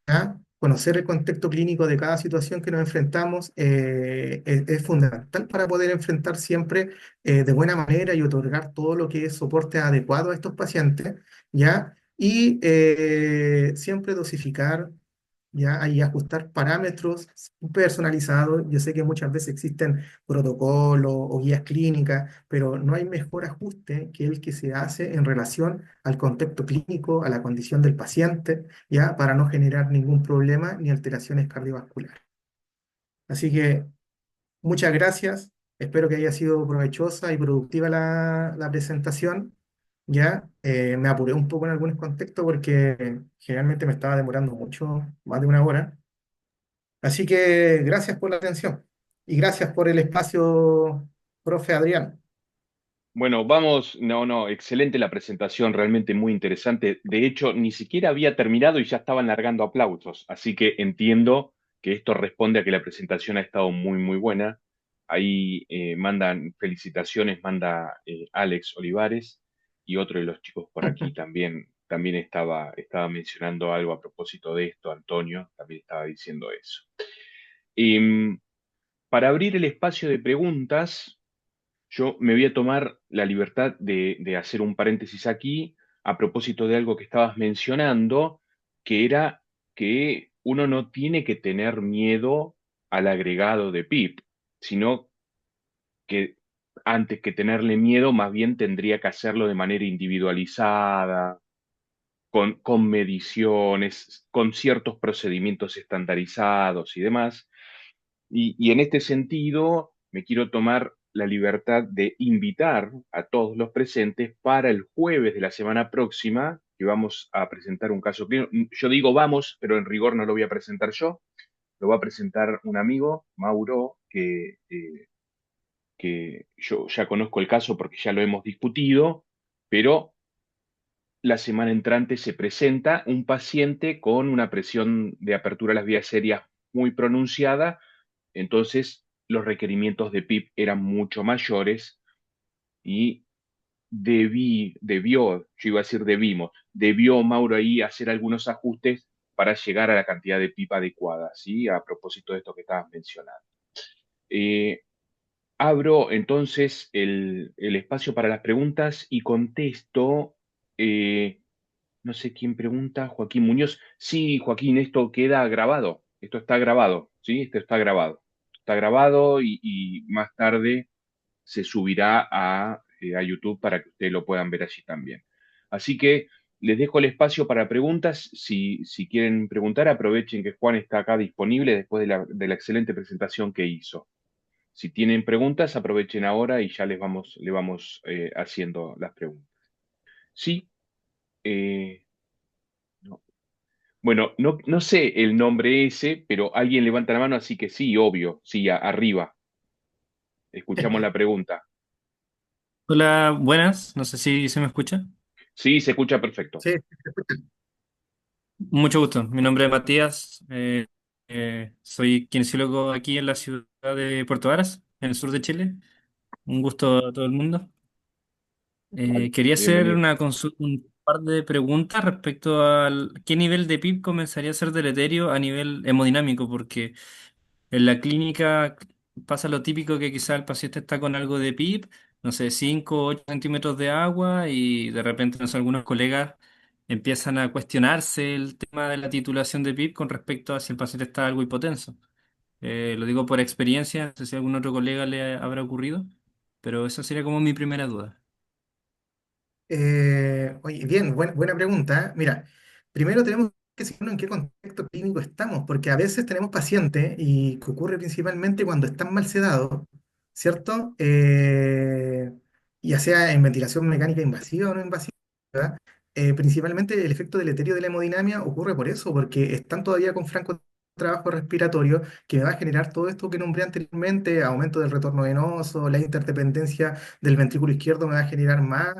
¿Ya? Conocer el contexto clínico de cada situación que nos enfrentamos es fundamental para poder enfrentar siempre de buena manera y otorgar todo lo que es soporte adecuado a estos pacientes, ¿ya? Y siempre dosificar, ¿ya? Y ajustar parámetros personalizados. Yo sé que muchas veces existen protocolos o guías clínicas, pero no hay mejor ajuste que el que se hace en relación al contexto clínico, a la condición del paciente, ¿ya? Para no generar ningún problema ni alteraciones cardiovasculares. Así que Muchas gracias. Espero que haya sido provechosa y productiva la presentación. Ya, me apuré un poco en algunos contextos porque generalmente me estaba demorando mucho, más de una hora. Así que gracias por la atención y gracias por el espacio, profe Adrián. Bueno, vamos, no, no, excelente la presentación, realmente muy interesante. De hecho, ni siquiera había terminado y ya estaban largando aplausos, así que entiendo que esto responde a que la presentación ha estado muy, muy buena. Ahí mandan felicitaciones, manda Alex Olivares y otro de los chicos por aquí también estaba mencionando algo a propósito de esto, Antonio también estaba diciendo eso. Em, para abrir el espacio de preguntas. Yo me voy a tomar la libertad de hacer un paréntesis aquí a propósito de algo que estabas mencionando, que era que uno no tiene que tener miedo al agregado de PIP, sino que antes que tenerle miedo, más bien tendría que hacerlo de manera individualizada, con mediciones, con ciertos procedimientos estandarizados y demás. Y en este sentido, me quiero tomar la libertad de invitar a todos los presentes para el jueves de la semana próxima, que vamos a presentar un caso clínico. Yo digo vamos, pero en rigor no lo voy a presentar yo, lo va a presentar un amigo, Mauro, que yo ya conozco el caso porque ya lo hemos discutido, pero la semana entrante se presenta un paciente con una presión de apertura a las vías aéreas muy pronunciada. Entonces, los requerimientos de PIP eran mucho mayores y yo iba a decir debió Mauro ahí hacer algunos ajustes para llegar a la cantidad de PIP adecuada, ¿sí? A propósito de esto que estabas mencionando. Eh, Abro entonces el espacio para las preguntas y contesto. eh, no sé quién pregunta, Joaquín Muñoz. Sí, Joaquín, esto queda grabado. Esto está grabado, ¿sí? Esto está grabado. Está grabado y más tarde se subirá a YouTube para que ustedes lo puedan ver allí también. Así que les dejo el espacio para preguntas. Si quieren preguntar, aprovechen que Juan está acá disponible después de la excelente presentación que hizo. Si tienen preguntas, aprovechen ahora y ya le vamos haciendo las preguntas. Sí, eh, no. Bueno, no sé el nombre ese, pero alguien levanta la mano, así que sí, obvio, sí, arriba. Escuchamos la pregunta. Hola, buenas. No sé si se me escucha. Sí, se escucha perfecto. Sí, Mucho gusto. Mi nombre es Matías. Soy kinesiólogo aquí en la ciudad de Puerto Varas, en el sur de Chile. Un gusto a todo el mundo. Vale, Quería hacer bienvenido. un par de preguntas respecto al qué nivel de PIB comenzaría a ser deleterio a nivel hemodinámico, porque en la clínica pasa lo típico que quizá el paciente está con algo de PIB, no sé, 5 o 8 centímetros de agua y de repente no sé, algunos colegas empiezan a cuestionarse el tema de la titulación de PIB con respecto a si el paciente está algo hipotenso. Lo digo por experiencia, no sé si a algún otro colega le habrá ocurrido, pero esa sería como mi primera duda. Oye, bien, buena pregunta. Mira, primero tenemos que decirnos en qué contexto clínico estamos, porque a veces tenemos pacientes y que ocurre principalmente cuando están mal sedados, ¿cierto? Ya sea en ventilación mecánica invasiva o no invasiva, principalmente el efecto deleterio de la hemodinamia ocurre por eso, porque están todavía con franco trabajo respiratorio que me va a generar todo esto que nombré anteriormente, aumento del retorno venoso, la interdependencia del ventrículo izquierdo me va a generar más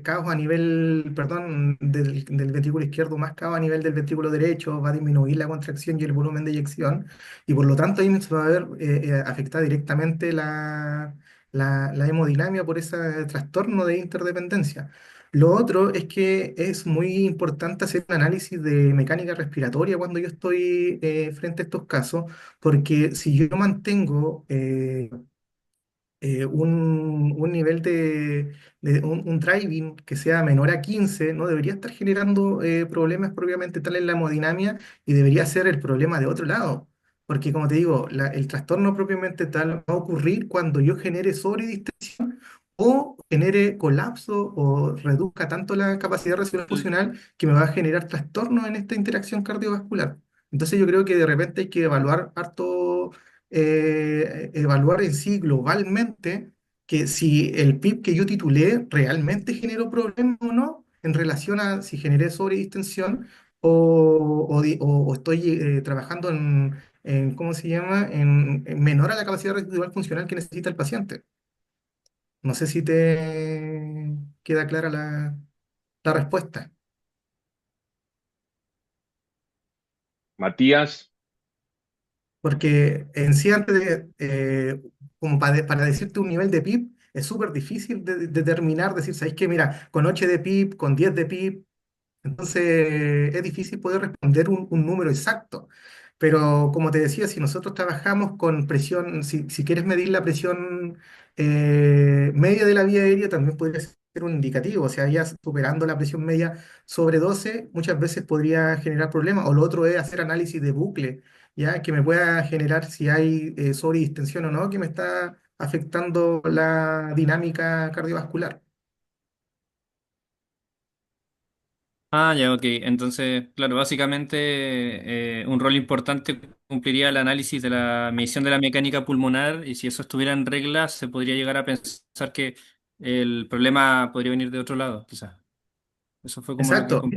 caos a nivel, perdón, del ventrículo izquierdo, más caos a nivel del ventrículo derecho, va a disminuir la contracción y el volumen de eyección, y por lo tanto ahí se va a ver afectada directamente la hemodinamia por ese trastorno de interdependencia. Lo otro es que es muy importante hacer un análisis de mecánica respiratoria cuando yo estoy frente a estos casos, porque si yo mantengo un nivel un driving que sea menor a 15 no debería estar generando problemas propiamente tal en la hemodinamia y debería ser el problema de otro lado. Porque como te digo, el trastorno propiamente tal va a ocurrir cuando yo genere sobredistensión o genere colapso o reduzca tanto la capacidad respiratoria funcional que me va a generar trastorno en esta interacción cardiovascular. Entonces yo creo que de repente hay que evaluar harto evaluar en sí globalmente que si el PIB que yo titulé realmente generó problemas o no en relación a si generé sobredistensión o estoy trabajando ¿cómo se llama? En menor a la capacidad residual funcional que necesita el paciente. No sé si te queda clara la respuesta. Matías, Porque en sí, antes de, como para decirte un nivel de PIB, es súper difícil de determinar, decir, ¿sabéis qué? Mira, con 8 de PIB, con 10 de PIB, entonces es difícil poder responder un número exacto. Pero como te decía, si nosotros trabajamos con presión, si quieres medir la presión media de la vía aérea, también podría ser un indicativo. O sea, ya superando la presión media sobre 12 muchas veces podría generar problemas. O lo otro es hacer análisis de bucle, ya que me pueda generar si hay sobredistensión o no, que me está afectando la dinámica cardiovascular. Ah, ya, ok. Entonces, claro, básicamente un rol importante cumpliría el análisis de la medición de la mecánica pulmonar y si eso estuviera en regla, se podría llegar a pensar que el problema podría venir de otro lado, quizás. Eso fue como lo que... Exacto.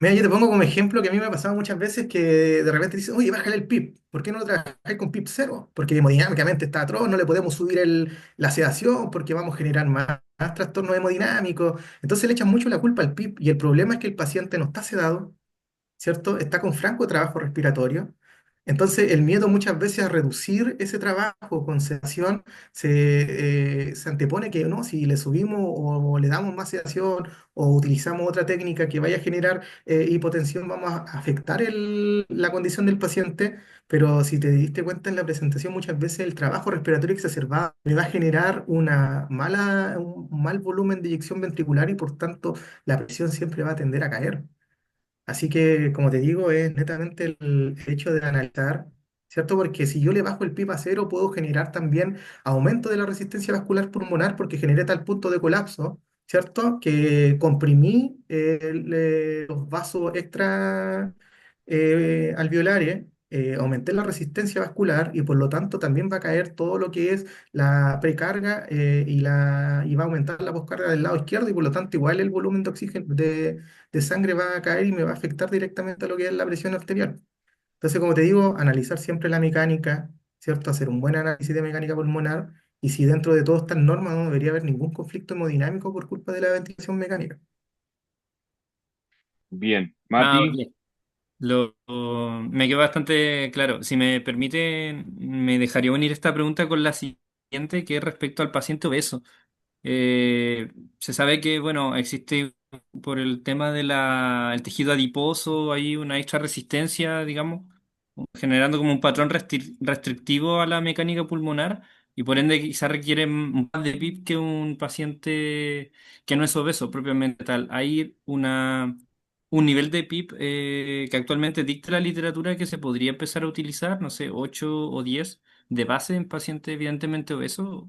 Mira, yo te pongo como ejemplo que a mí me ha pasado muchas veces que de repente dicen, oye, bájale el PIB. ¿Por qué no lo trabajáis con PIB cero? Porque hemodinámicamente está atroz, no le podemos subir la sedación porque vamos a generar más trastornos hemodinámicos. Entonces le echan mucho la culpa al PIB y el problema es que el paciente no está sedado, ¿cierto? Está con franco trabajo respiratorio. Entonces, el miedo muchas veces a reducir ese trabajo con sedación se antepone que no, si le subimos o le damos más sedación o utilizamos otra técnica que vaya a generar hipotensión, vamos a afectar la condición del paciente. Pero si te diste cuenta en la presentación, muchas veces el trabajo respiratorio exacerbado me va a generar un mal volumen de eyección ventricular y por tanto la presión siempre va a tender a caer. Así que, como te digo, es netamente el hecho de analizar, ¿cierto? Porque si yo le bajo el PIB a cero, puedo generar también aumento de la resistencia vascular pulmonar porque generé tal punto de colapso, ¿cierto? Que comprimí los vasos extra alveolares, aumenté la resistencia vascular y por lo tanto también va a caer todo lo que es la precarga y va a aumentar la poscarga del lado izquierdo y por lo tanto igual el volumen de oxígeno de sangre va a caer y me va a afectar directamente a lo que es la presión arterial. Entonces, como te digo, analizar siempre la mecánica, ¿cierto? Hacer un buen análisis de mecánica pulmonar y si dentro de todas estas normas no debería haber ningún conflicto hemodinámico por culpa de la ventilación mecánica. bien. Ah, Mati, ok. Me quedó bastante claro. Si me permite, me dejaría unir esta pregunta con la siguiente, que es respecto al paciente obeso. Se sabe que, bueno, existe por el tema de el tejido adiposo, hay una extra resistencia, digamos, generando como un patrón restrictivo a la mecánica pulmonar y por ende quizás requiere más de PIB que un paciente que no es obeso propiamente tal. Hay un nivel de PIB que actualmente dicta la literatura que se podría empezar a utilizar, no sé, 8 o 10 de base en paciente evidentemente obeso.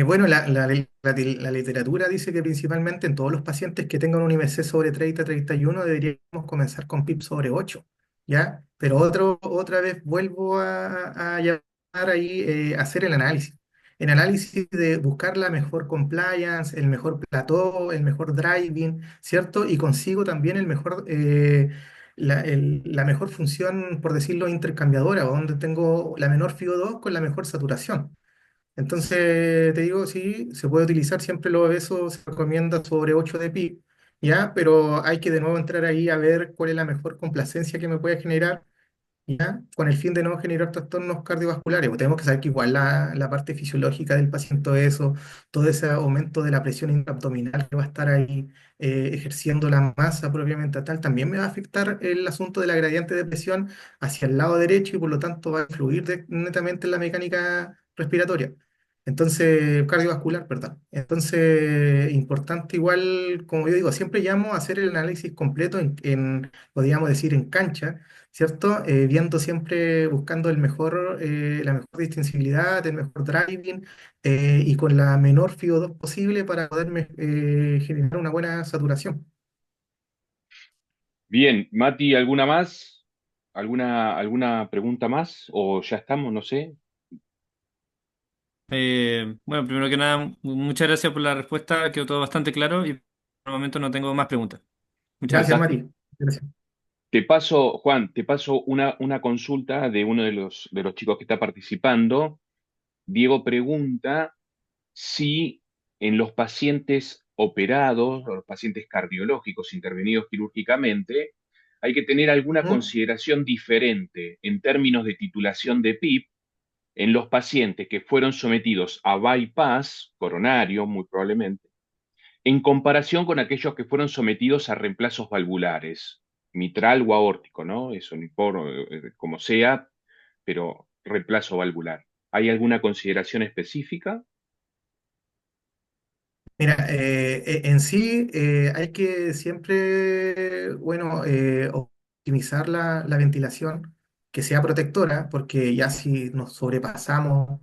Bueno, la literatura dice que principalmente en todos los pacientes que tengan un IMC sobre 30-31 deberíamos comenzar con PIB sobre 8, ¿ya? Pero otra vez vuelvo a llamar ahí hacer el análisis. El análisis de buscar la mejor compliance, el mejor plató, el mejor driving, ¿cierto? Y consigo también la mejor función, por decirlo, intercambiadora, o donde tengo la menor FIO2 con la mejor saturación. Entonces, te digo, sí, se puede utilizar siempre los obesos, se recomienda sobre 8 de pi, ¿ya? Pero hay que de nuevo entrar ahí a ver cuál es la mejor complacencia que me puede generar, ¿ya? Con el fin de no generar trastornos cardiovasculares. Pues tenemos que saber que igual la parte fisiológica del paciente obeso, todo ese aumento de la presión intraabdominal que va a estar ahí ejerciendo la masa propiamente tal, también me va a afectar el asunto de la gradiente de presión hacia el lado derecho y por lo tanto va a influir netamente en la mecánica respiratoria. Entonces, cardiovascular, perdón. Entonces, importante igual, como yo digo, siempre llamo a hacer el análisis completo podríamos decir, en cancha, ¿cierto? Viendo siempre, buscando la mejor distintibilidad, el mejor driving y con la menor FIO2 posible para poder generar una buena saturación. bien. Mati, ¿alguna más? ¿Alguna pregunta más? ¿O ya estamos? No sé. Bueno, primero que nada, muchas gracias por la respuesta, quedó todo bastante claro y por el momento no tengo más preguntas. Muchas Gracias, gracias. Fantástico. Mati. Gracias. Te paso, Juan, te paso una consulta de uno de los chicos que está participando. Diego pregunta si en los pacientes operados, o los pacientes cardiológicos intervenidos quirúrgicamente, hay que tener alguna ¿Mm? consideración diferente en términos de titulación de PIP en los pacientes que fueron sometidos a bypass coronario, muy probablemente, en comparación con aquellos que fueron sometidos a reemplazos valvulares, mitral o aórtico, ¿no? Eso no importa, como sea, pero reemplazo valvular. ¿Hay alguna consideración específica? Mira, en sí hay que siempre, bueno, optimizar la ventilación, que sea protectora, porque ya si nos sobrepasamos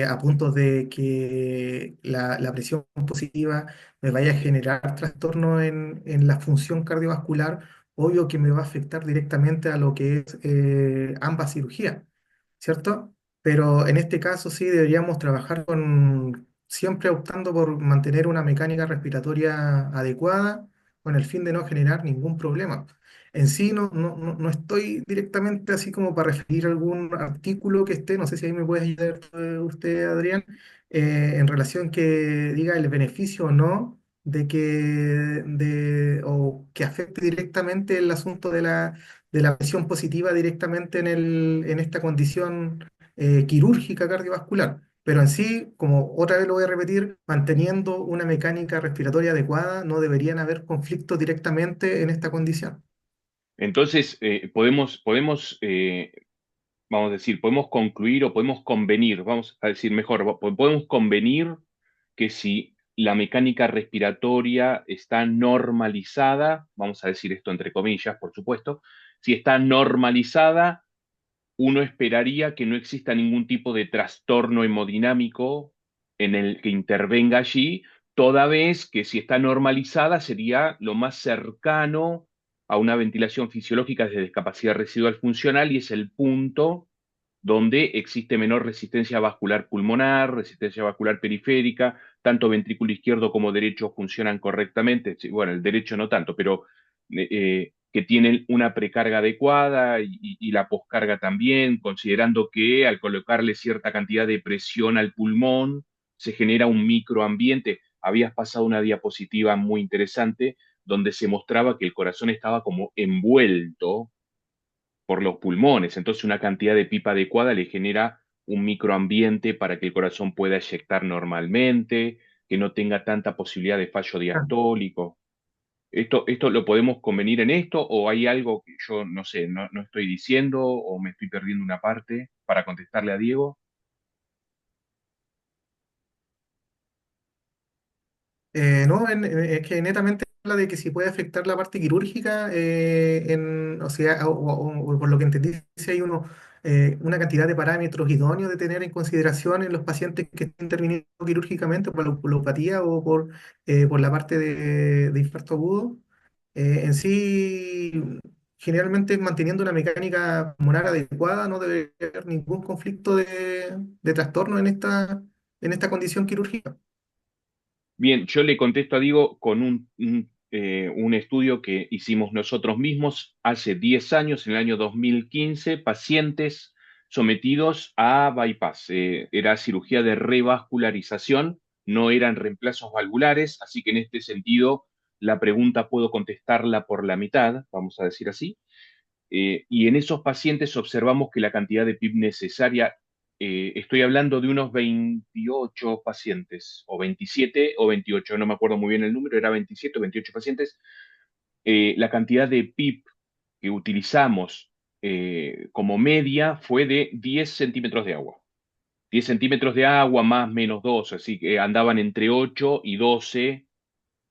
a puntos de que la presión positiva me vaya a generar trastorno en la función cardiovascular, obvio que me va a afectar directamente a lo que es ambas cirugías, ¿cierto? Pero en este caso sí deberíamos trabajar con, siempre optando por mantener una mecánica respiratoria adecuada con el fin de no generar ningún problema. En sí no estoy directamente así como para referir algún artículo que esté, no sé si ahí me puedes ayudar usted, Adrián, en relación que diga el beneficio o no o que afecte directamente el asunto de la presión positiva directamente en esta condición quirúrgica cardiovascular. Pero en sí, como otra vez lo voy a repetir, manteniendo una mecánica respiratoria adecuada, no deberían haber conflictos directamente en esta condición. Entonces, vamos a decir, podemos concluir o podemos convenir, vamos a decir mejor, podemos convenir que si la mecánica respiratoria está normalizada, vamos a decir esto entre comillas, por supuesto, si está normalizada, uno esperaría que no exista ningún tipo de trastorno hemodinámico en el que intervenga allí, toda vez que si está normalizada sería lo más cercano a una ventilación fisiológica de discapacidad residual funcional y es el punto donde existe menor resistencia vascular pulmonar, resistencia vascular periférica, tanto ventrículo izquierdo como derecho funcionan correctamente, sí, bueno, el derecho no tanto, pero que tienen una precarga adecuada y la poscarga también, considerando que al colocarle cierta cantidad de presión al pulmón se genera un microambiente. Habías pasado una diapositiva muy interesante donde se mostraba que el corazón estaba como envuelto por los pulmones. Entonces, una cantidad de pipa adecuada le genera un microambiente para que el corazón pueda eyectar normalmente, que no tenga tanta posibilidad de fallo diastólico. ¿Esto lo podemos convenir en esto o hay algo que yo no sé, no estoy diciendo o me estoy perdiendo una parte para contestarle a Diego? No, es que netamente habla de que si puede afectar la parte quirúrgica, o sea, o por lo que entendí, si hay una cantidad de parámetros idóneos de tener en consideración en los pacientes que estén interviniendo quirúrgicamente por la valvulopatía o por la parte de infarto agudo. En sí, generalmente manteniendo una mecánica pulmonar adecuada, no debe haber ningún conflicto de trastorno en esta condición quirúrgica. Bien, yo le contesto a Diego con un estudio que hicimos nosotros mismos hace 10 años, en el año 2015, pacientes sometidos a bypass. Era cirugía de revascularización, no eran reemplazos valvulares, así que en este sentido la pregunta puedo contestarla por la mitad, vamos a decir así. Y en esos pacientes observamos que la cantidad de PIB necesaria, estoy hablando de unos 28 pacientes, o 27 o 28, no me acuerdo muy bien el número, era 27 o 28 pacientes. La cantidad de PIB que utilizamos como media fue de 10 centímetros de agua. 10 centímetros de agua más menos 2, así que andaban entre 8 y 12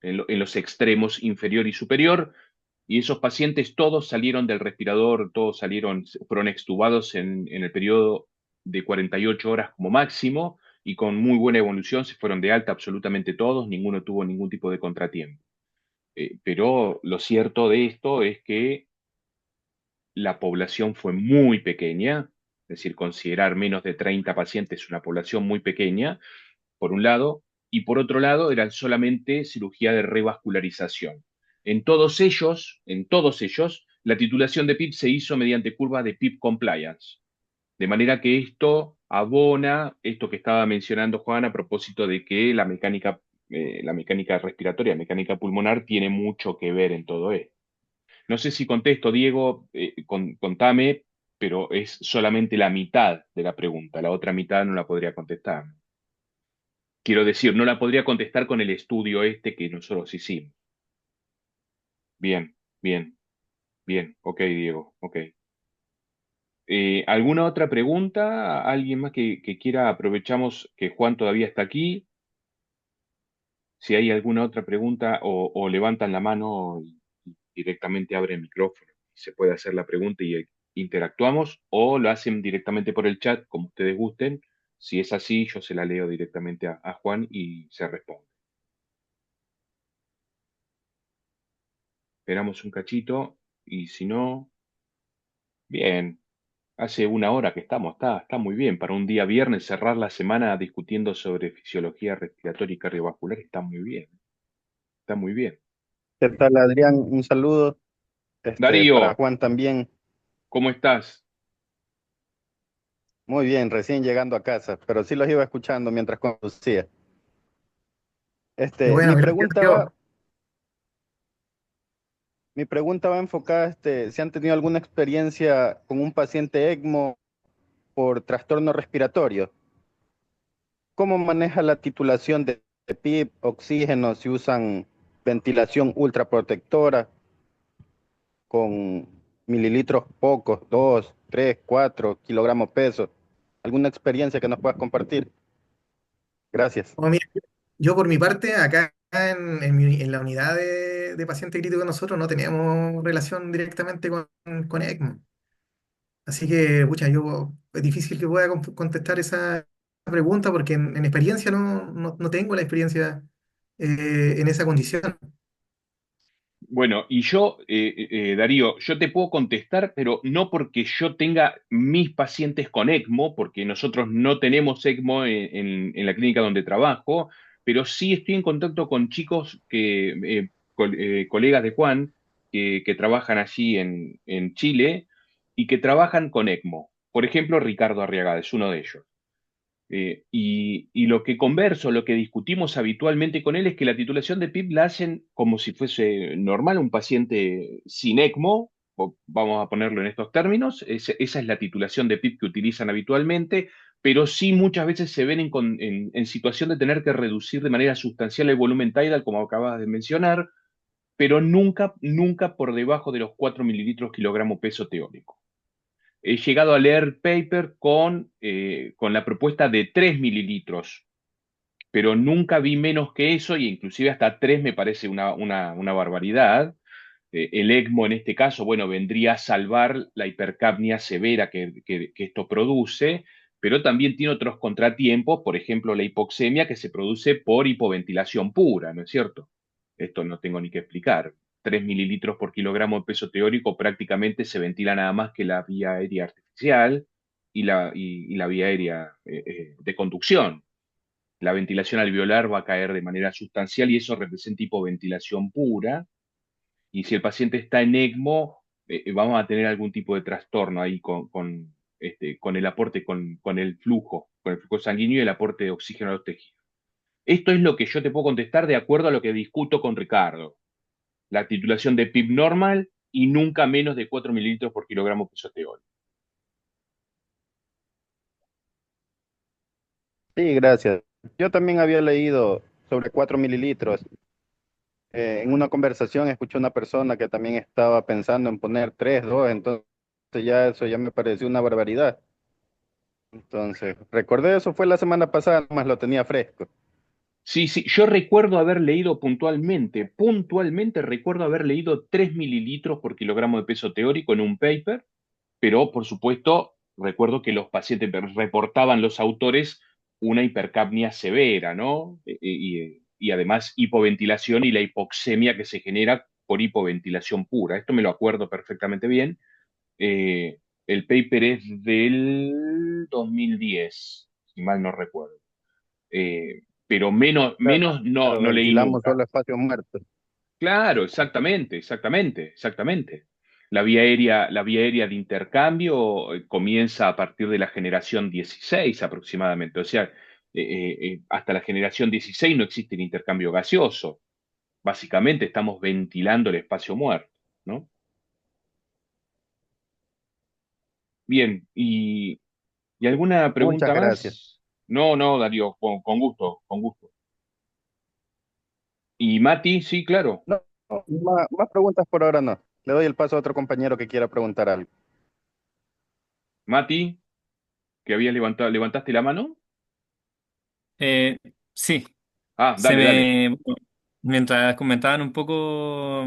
en los extremos inferior y superior, y esos pacientes todos salieron del respirador, fueron extubados en el periodo de 48 horas como máximo, y con muy buena evolución se fueron de alta absolutamente todos, ninguno tuvo ningún tipo de contratiempo. Pero lo cierto de esto es que la población fue muy pequeña, es decir, considerar menos de 30 pacientes una población muy pequeña, por un lado, y por otro lado, eran solamente cirugía de revascularización. En todos ellos, la titulación de PIP se hizo mediante curva de PIP compliance. De manera que esto abona esto que estaba mencionando Juan a propósito de que la mecánica respiratoria, la mecánica pulmonar tiene mucho que ver en todo esto. No sé si contesto, Diego, contame, pero es solamente la mitad de la pregunta, la otra mitad no la podría contestar. Quiero decir, no la podría contestar con el estudio este que nosotros hicimos. Bien, bien, bien, ok, Diego, ok. ¿Alguna otra pregunta? ¿Alguien más que quiera? Aprovechamos que Juan todavía está aquí. Si hay alguna otra pregunta o levantan la mano y directamente abren el micrófono, se puede hacer la pregunta y interactuamos, o lo hacen directamente por el chat, como ustedes gusten. Si es así, yo se la leo directamente a Juan y se responde. Esperamos un cachito y si no, bien. Hace una hora que estamos, está muy bien. Para un día viernes cerrar la semana discutiendo sobre fisiología respiratoria y cardiovascular está muy bien, está muy bien. ¿Qué tal, Adrián? Un saludo, para Darío, Juan también. ¿cómo estás? Muy bien, recién llegando a casa, pero sí los iba escuchando mientras conducía. Y Mi bueno, gracias pregunta Dios. va, mi pregunta va enfocada, si han tenido alguna experiencia con un paciente ECMO por trastorno respiratorio. ¿Cómo maneja la titulación de PIP, oxígeno, si usan ventilación ultraprotectora con mililitros pocos, 2, 3, 4 kilogramos peso? ¿Alguna experiencia que nos puedas compartir? Gracias. Bueno, mira, yo por mi parte, acá en la unidad de paciente crítico nosotros no tenemos relación directamente con ECMO. Así que, pucha, es difícil que pueda contestar esa pregunta porque en experiencia no tengo la experiencia en esa condición. Bueno, y yo, Darío, yo te puedo contestar, pero no porque yo tenga mis pacientes con ECMO, porque nosotros no tenemos ECMO en la clínica donde trabajo, pero sí estoy en contacto con chicos colegas de Juan, que trabajan allí en Chile y que trabajan con ECMO. Por ejemplo, Ricardo Arriagada es uno de ellos. Y lo que converso, lo que discutimos habitualmente con él es que la titulación de PIP la hacen como si fuese normal un paciente sin ECMO, o vamos a ponerlo en estos términos, esa es la titulación de PIP que utilizan habitualmente, pero sí muchas veces se ven en situación de tener que reducir de manera sustancial el volumen tidal, como acabas de mencionar, pero nunca, nunca por debajo de los 4 mililitros kilogramo peso teórico. He llegado a leer paper con la propuesta de 3 mililitros, pero nunca vi menos que eso, y inclusive hasta 3 me parece una barbaridad. El ECMO en este caso, bueno, vendría a salvar la hipercapnia severa que esto produce, pero también tiene otros contratiempos, por ejemplo, la hipoxemia que se produce por hipoventilación pura, ¿no es cierto? Esto no tengo ni que explicar. 3 mililitros por kilogramo de peso teórico prácticamente se ventila nada más que la vía aérea artificial y la vía aérea de conducción. La ventilación alveolar va a caer de manera sustancial y eso representa hipoventilación pura. Y si el paciente está en ECMO, vamos a tener algún tipo de trastorno ahí con el aporte, con el flujo sanguíneo y el aporte de oxígeno a los tejidos. Esto es lo que yo te puedo contestar de acuerdo a lo que discuto con Ricardo. La titulación de PIB normal y nunca menos de 4 mililitros por kilogramo peso teórico. Sí, gracias. Yo también había leído sobre 4 mililitros. En una conversación escuché a una persona que también estaba pensando en poner 3, 2, entonces ya eso ya me pareció una barbaridad. Entonces, recordé eso fue la semana pasada, más lo tenía fresco. Sí, sí, yo recuerdo haber leído puntualmente recuerdo haber leído 3 mililitros por kilogramo de peso teórico en un paper, pero por supuesto recuerdo que los pacientes reportaban los autores una hipercapnia severa, ¿no? Y además hipoventilación y la hipoxemia que se genera por hipoventilación pura. Esto me lo acuerdo perfectamente bien. El paper es del 2010, si mal no recuerdo. Pero menos no, Claro, no leí ventilamos nunca. solo espacios muertos. Claro, exactamente, exactamente, exactamente. La vía aérea de intercambio comienza a partir de la generación 16 aproximadamente. O sea, hasta la generación 16 no existe el intercambio gaseoso. Básicamente estamos ventilando el espacio muerto, ¿no? Bien, ¿y alguna Muchas pregunta gracias. más? No, no, Darío, con gusto, con gusto. ¿Y Mati? Sí, claro. No, no, más preguntas por ahora no. Le doy el paso a otro compañero que quiera preguntar algo. Mati, que habías levantado, ¿levantaste la mano? Eh, sí, Ah, se dale, dale. me, mientras comentaban un poco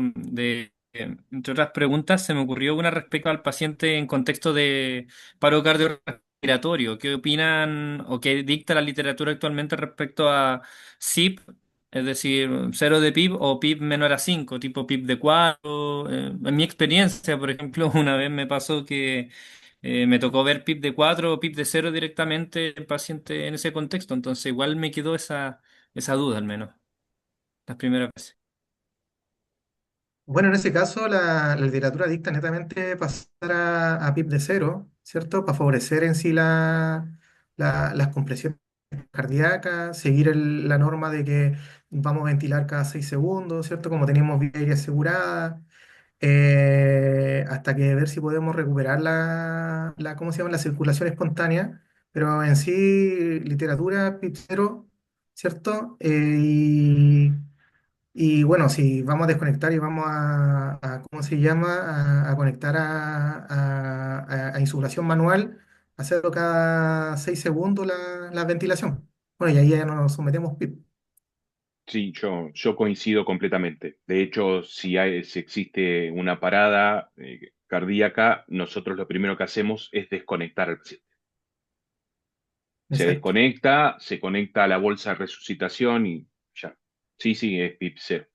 entre otras preguntas, se me ocurrió una respecto al paciente en contexto de paro cardiorrespiratorio. ¿Qué opinan o qué dicta la literatura actualmente respecto a SIP, es decir, cero de PIB o PIB menor a 5, tipo PIB de 4? En mi experiencia, por ejemplo, una vez me pasó que me tocó ver PIB de 4 o PIB de 0 directamente en paciente en ese contexto, entonces igual me quedó esa duda al menos, las primeras veces. Bueno, en ese caso, la literatura dicta netamente pasar a PIB de cero, ¿cierto? Para favorecer en sí las compresiones cardíacas, seguir la norma de que vamos a ventilar cada 6 segundos, ¿cierto? Como tenemos vía aérea asegurada, hasta que ver si podemos recuperar ¿cómo se llama? La circulación espontánea, pero en sí, literatura PIB cero, ¿cierto? Y bueno, si vamos a desconectar y vamos ¿cómo se llama? A conectar a insuflación manual, hacerlo cada 6 segundos la ventilación. Bueno, y ahí ya no nos sometemos PIP. Sí, yo coincido completamente. De hecho, si existe una parada cardíaca, nosotros lo primero que hacemos es desconectar al paciente. Se Exacto. desconecta, se conecta a la bolsa de resucitación y ya. Sí, sí, es PIP cero.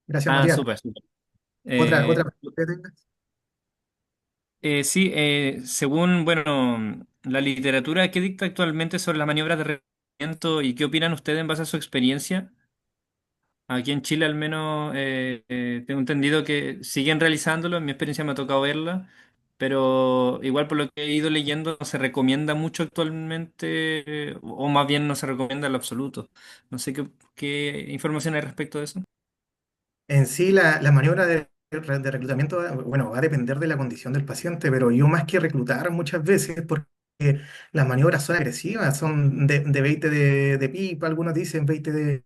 Gracias, Ah, Matías. súper, súper. Otra Eh, pregunta que tengas. sí, según, bueno, la literatura, ¿qué dicta actualmente sobre las maniobras de reconocimiento y qué opinan ustedes en base a su experiencia? Aquí en Chile al menos tengo entendido que siguen realizándolo, en mi experiencia me ha tocado verla, pero igual por lo que he ido leyendo no se recomienda mucho actualmente, o más bien no se recomienda en lo absoluto. No sé qué información hay respecto de eso. En sí, la maniobra de reclutamiento, bueno, va a depender de la condición del paciente, pero yo más que reclutar muchas veces, porque las maniobras son agresivas, son de 20 de PIP, algunos dicen 20 de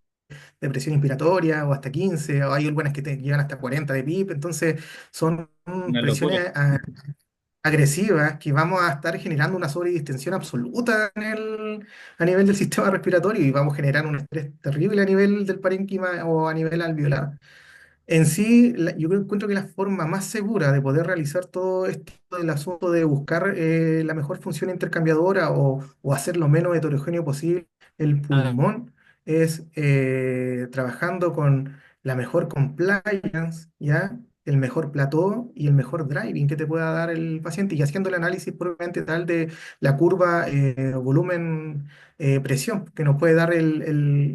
presión inspiratoria o hasta 15, o hay algunas que te llegan hasta 40 de PIP, entonces son Una locura. presiones agresivas que vamos a estar generando una sobredistensión absoluta a nivel del sistema respiratorio y vamos a generar un estrés terrible a nivel del parénquima o a nivel alveolar. En sí, encuentro que la forma más segura de poder realizar todo esto del asunto de buscar la mejor función intercambiadora o hacer lo menos heterogéneo posible el Ah, pulmón es trabajando con la mejor compliance, ¿ya? El mejor plató y el mejor driving que te pueda dar el paciente y haciendo el análisis propiamente tal de la curva volumen presión que nos puede dar el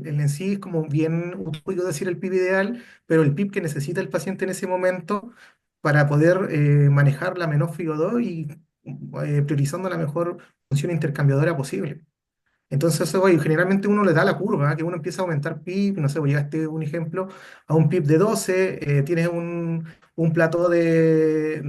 en sí, es como bien utópico decir el PIB ideal, pero el PIB que necesita el paciente en ese momento para poder manejar la menor FIO2 y priorizando la mejor función intercambiadora posible. Entonces, eso, oye, generalmente uno le da la curva, que uno empieza a aumentar PIB, no sé, voy a llegaste un ejemplo a un PIB de 12, tienes un plató de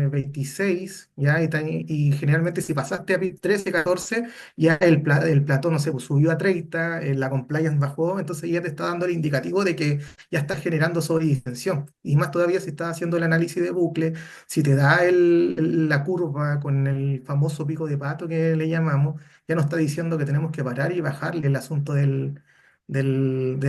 26, ¿ya? Y generalmente si pasaste a PIB 13, 14, ya el plató, no sé, pues subió a 30, la compliance bajó, entonces ya te está dando el indicativo de que ya estás generando sobredistensión. Y más todavía si estás haciendo el análisis de bucle, si te da la curva con el famoso pico de pato que le llamamos, ya nos está diciendo que tenemos que parar y bajarle el asunto de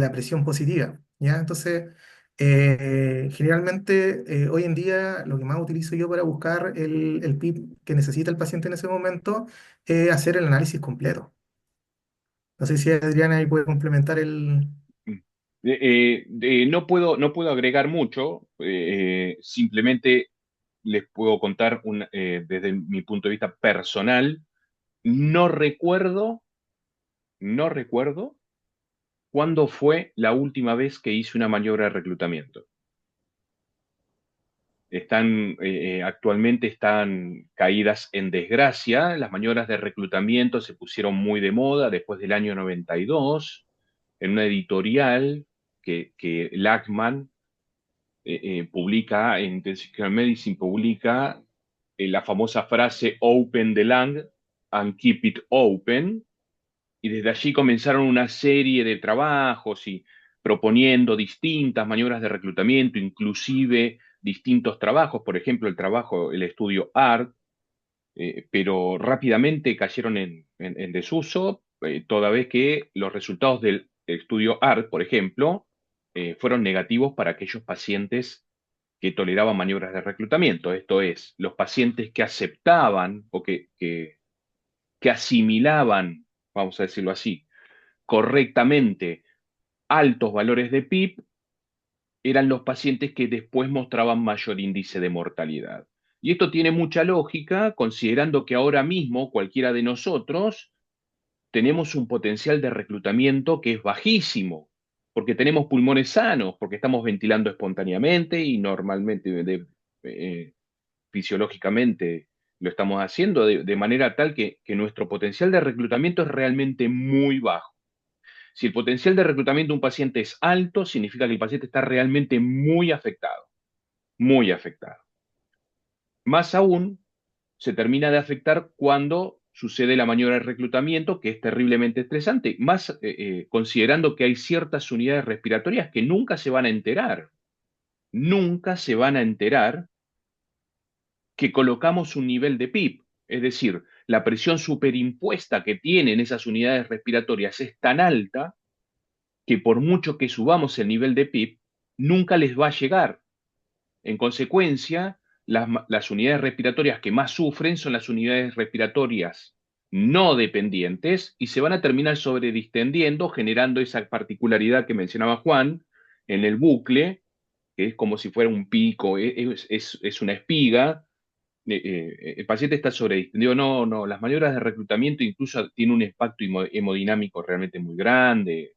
la presión positiva, ¿ya? Entonces, generalmente, hoy en día, lo que más utilizo yo para buscar el PIB que necesita el paciente en ese momento es hacer el análisis completo. No sé si Adriana ahí puede complementar el... no puedo agregar mucho, simplemente les puedo contar desde mi punto de vista personal. No recuerdo, no recuerdo cuándo fue la última vez que hice una maniobra de reclutamiento. Actualmente están caídas en desgracia. Las maniobras de reclutamiento se pusieron muy de moda después del año 92, en una editorial que Lachman publica, en Intensive Medicine publica la famosa frase Open the lung and keep it open, y desde allí comenzaron una serie de trabajos y proponiendo distintas maniobras de reclutamiento, inclusive distintos trabajos, por ejemplo, el estudio ART, pero rápidamente cayeron en desuso, toda vez que los resultados del estudio ART, por ejemplo, fueron negativos para aquellos pacientes que toleraban maniobras de reclutamiento, esto es, los pacientes que aceptaban o que asimilaban, vamos a decirlo así, correctamente altos valores de PIB, eran los pacientes que después mostraban mayor índice de mortalidad. Y esto tiene mucha lógica, considerando que ahora mismo cualquiera de nosotros tenemos un potencial de reclutamiento que es bajísimo, porque tenemos pulmones sanos, porque estamos ventilando espontáneamente y normalmente, fisiológicamente, lo estamos haciendo de manera tal que nuestro potencial de reclutamiento es realmente muy bajo. Si el potencial de reclutamiento de un paciente es alto, significa que el paciente está realmente muy afectado, muy afectado. Más aún, se termina de afectar cuando sucede la maniobra de reclutamiento, que es terriblemente estresante, más considerando que hay ciertas unidades respiratorias que nunca se van a enterar que colocamos un nivel de PIB. Es decir, la presión superimpuesta que tienen esas unidades respiratorias es tan alta que por mucho que subamos el nivel de PIB, nunca les va a llegar. En consecuencia, las unidades respiratorias que más sufren son las unidades respiratorias no dependientes y se van a terminar sobredistendiendo, generando esa particularidad que mencionaba Juan en el bucle, que es como si fuera un pico, es una espiga. El paciente está sobredistendido. No, no, las maniobras de reclutamiento incluso tienen un impacto hemodinámico realmente muy grande.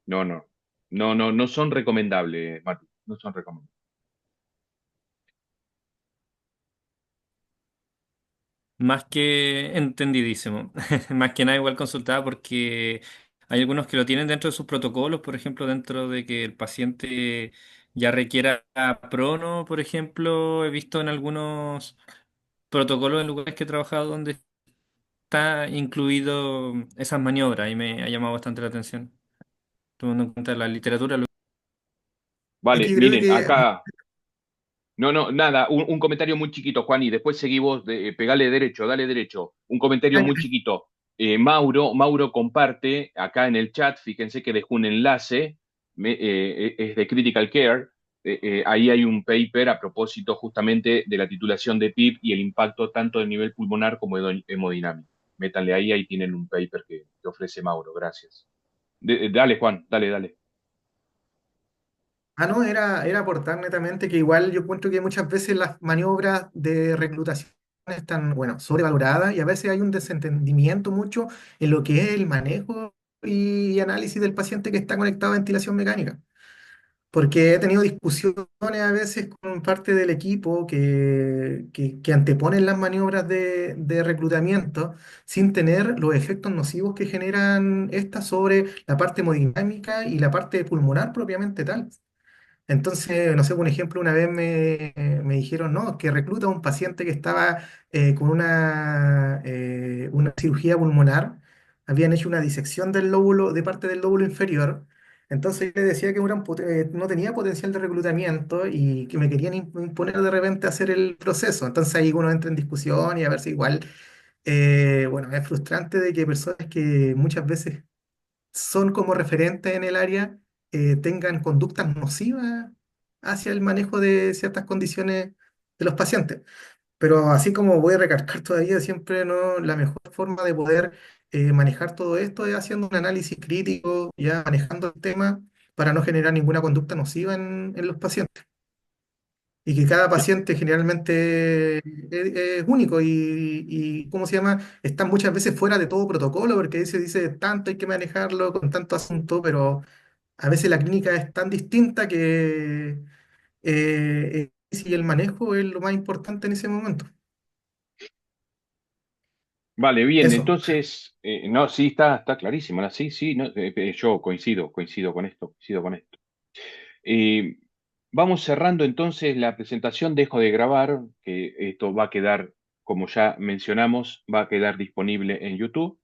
No, no, no son recomendables, Mati, no son recomendables. Más que entendidísimo. Más que nada igual consultaba porque hay algunos que lo tienen dentro de sus protocolos, por ejemplo, dentro de que el paciente ya requiera prono, por ejemplo, he visto en algunos protocolos en lugares que he trabajado donde está incluido esas maniobras y me ha llamado bastante la atención, tomando en cuenta la literatura. Vale, Aquí creo miren, que acá, no, no, nada, un comentario muy chiquito, Juan, y después seguí vos, pegale derecho, dale derecho. Un comentario muy chiquito. Mauro comparte acá en el chat, fíjense que dejó un enlace, es de Critical Care. Ahí hay un paper a propósito justamente de la titulación de PIB y el impacto tanto del nivel pulmonar como hemodinámico. Métanle ahí, ahí tienen un paper que ofrece Mauro, gracias. Dale, Juan, dale, dale. No, era aportar netamente que igual yo encuentro que muchas veces las maniobras de reclutación están, bueno, sobrevaloradas y a veces hay un desentendimiento mucho en lo que es el manejo y análisis del paciente que está conectado a ventilación mecánica. Porque he tenido discusiones a veces con parte del equipo que anteponen las maniobras de reclutamiento sin tener los efectos nocivos que generan estas sobre la parte hemodinámica y la parte pulmonar propiamente tal. Entonces, no sé, por ejemplo, una vez me dijeron, no, que recluta a un paciente que estaba con una cirugía pulmonar, habían hecho una disección del lóbulo, de parte del lóbulo inferior, entonces yo le decía que no tenía potencial de reclutamiento y que me querían imponer de repente a hacer el proceso. Entonces ahí uno entra en discusión y a ver si igual, bueno, es frustrante de que personas que muchas veces son como referentes en el área tengan conductas nocivas hacia el manejo de ciertas condiciones de los pacientes. Pero así como voy a recalcar todavía, siempre no, la mejor forma de poder manejar todo esto es haciendo un análisis crítico, ya manejando el tema, para no generar ninguna conducta nociva en los pacientes. Y que cada paciente generalmente es único ¿cómo se llama? Está muchas veces fuera de todo protocolo porque dice tanto hay que manejarlo con tanto asunto, pero a veces la clínica es tan distinta que si el manejo es lo más importante en ese momento. Vale, bien, Eso. entonces, no, sí, está clarísimo, ¿no? Sí, sí, no, yo coincido con esto, coincido con esto. Eh, Vamos cerrando entonces la presentación, dejo de grabar, que esto va a quedar, como ya mencionamos, va a quedar disponible en YouTube.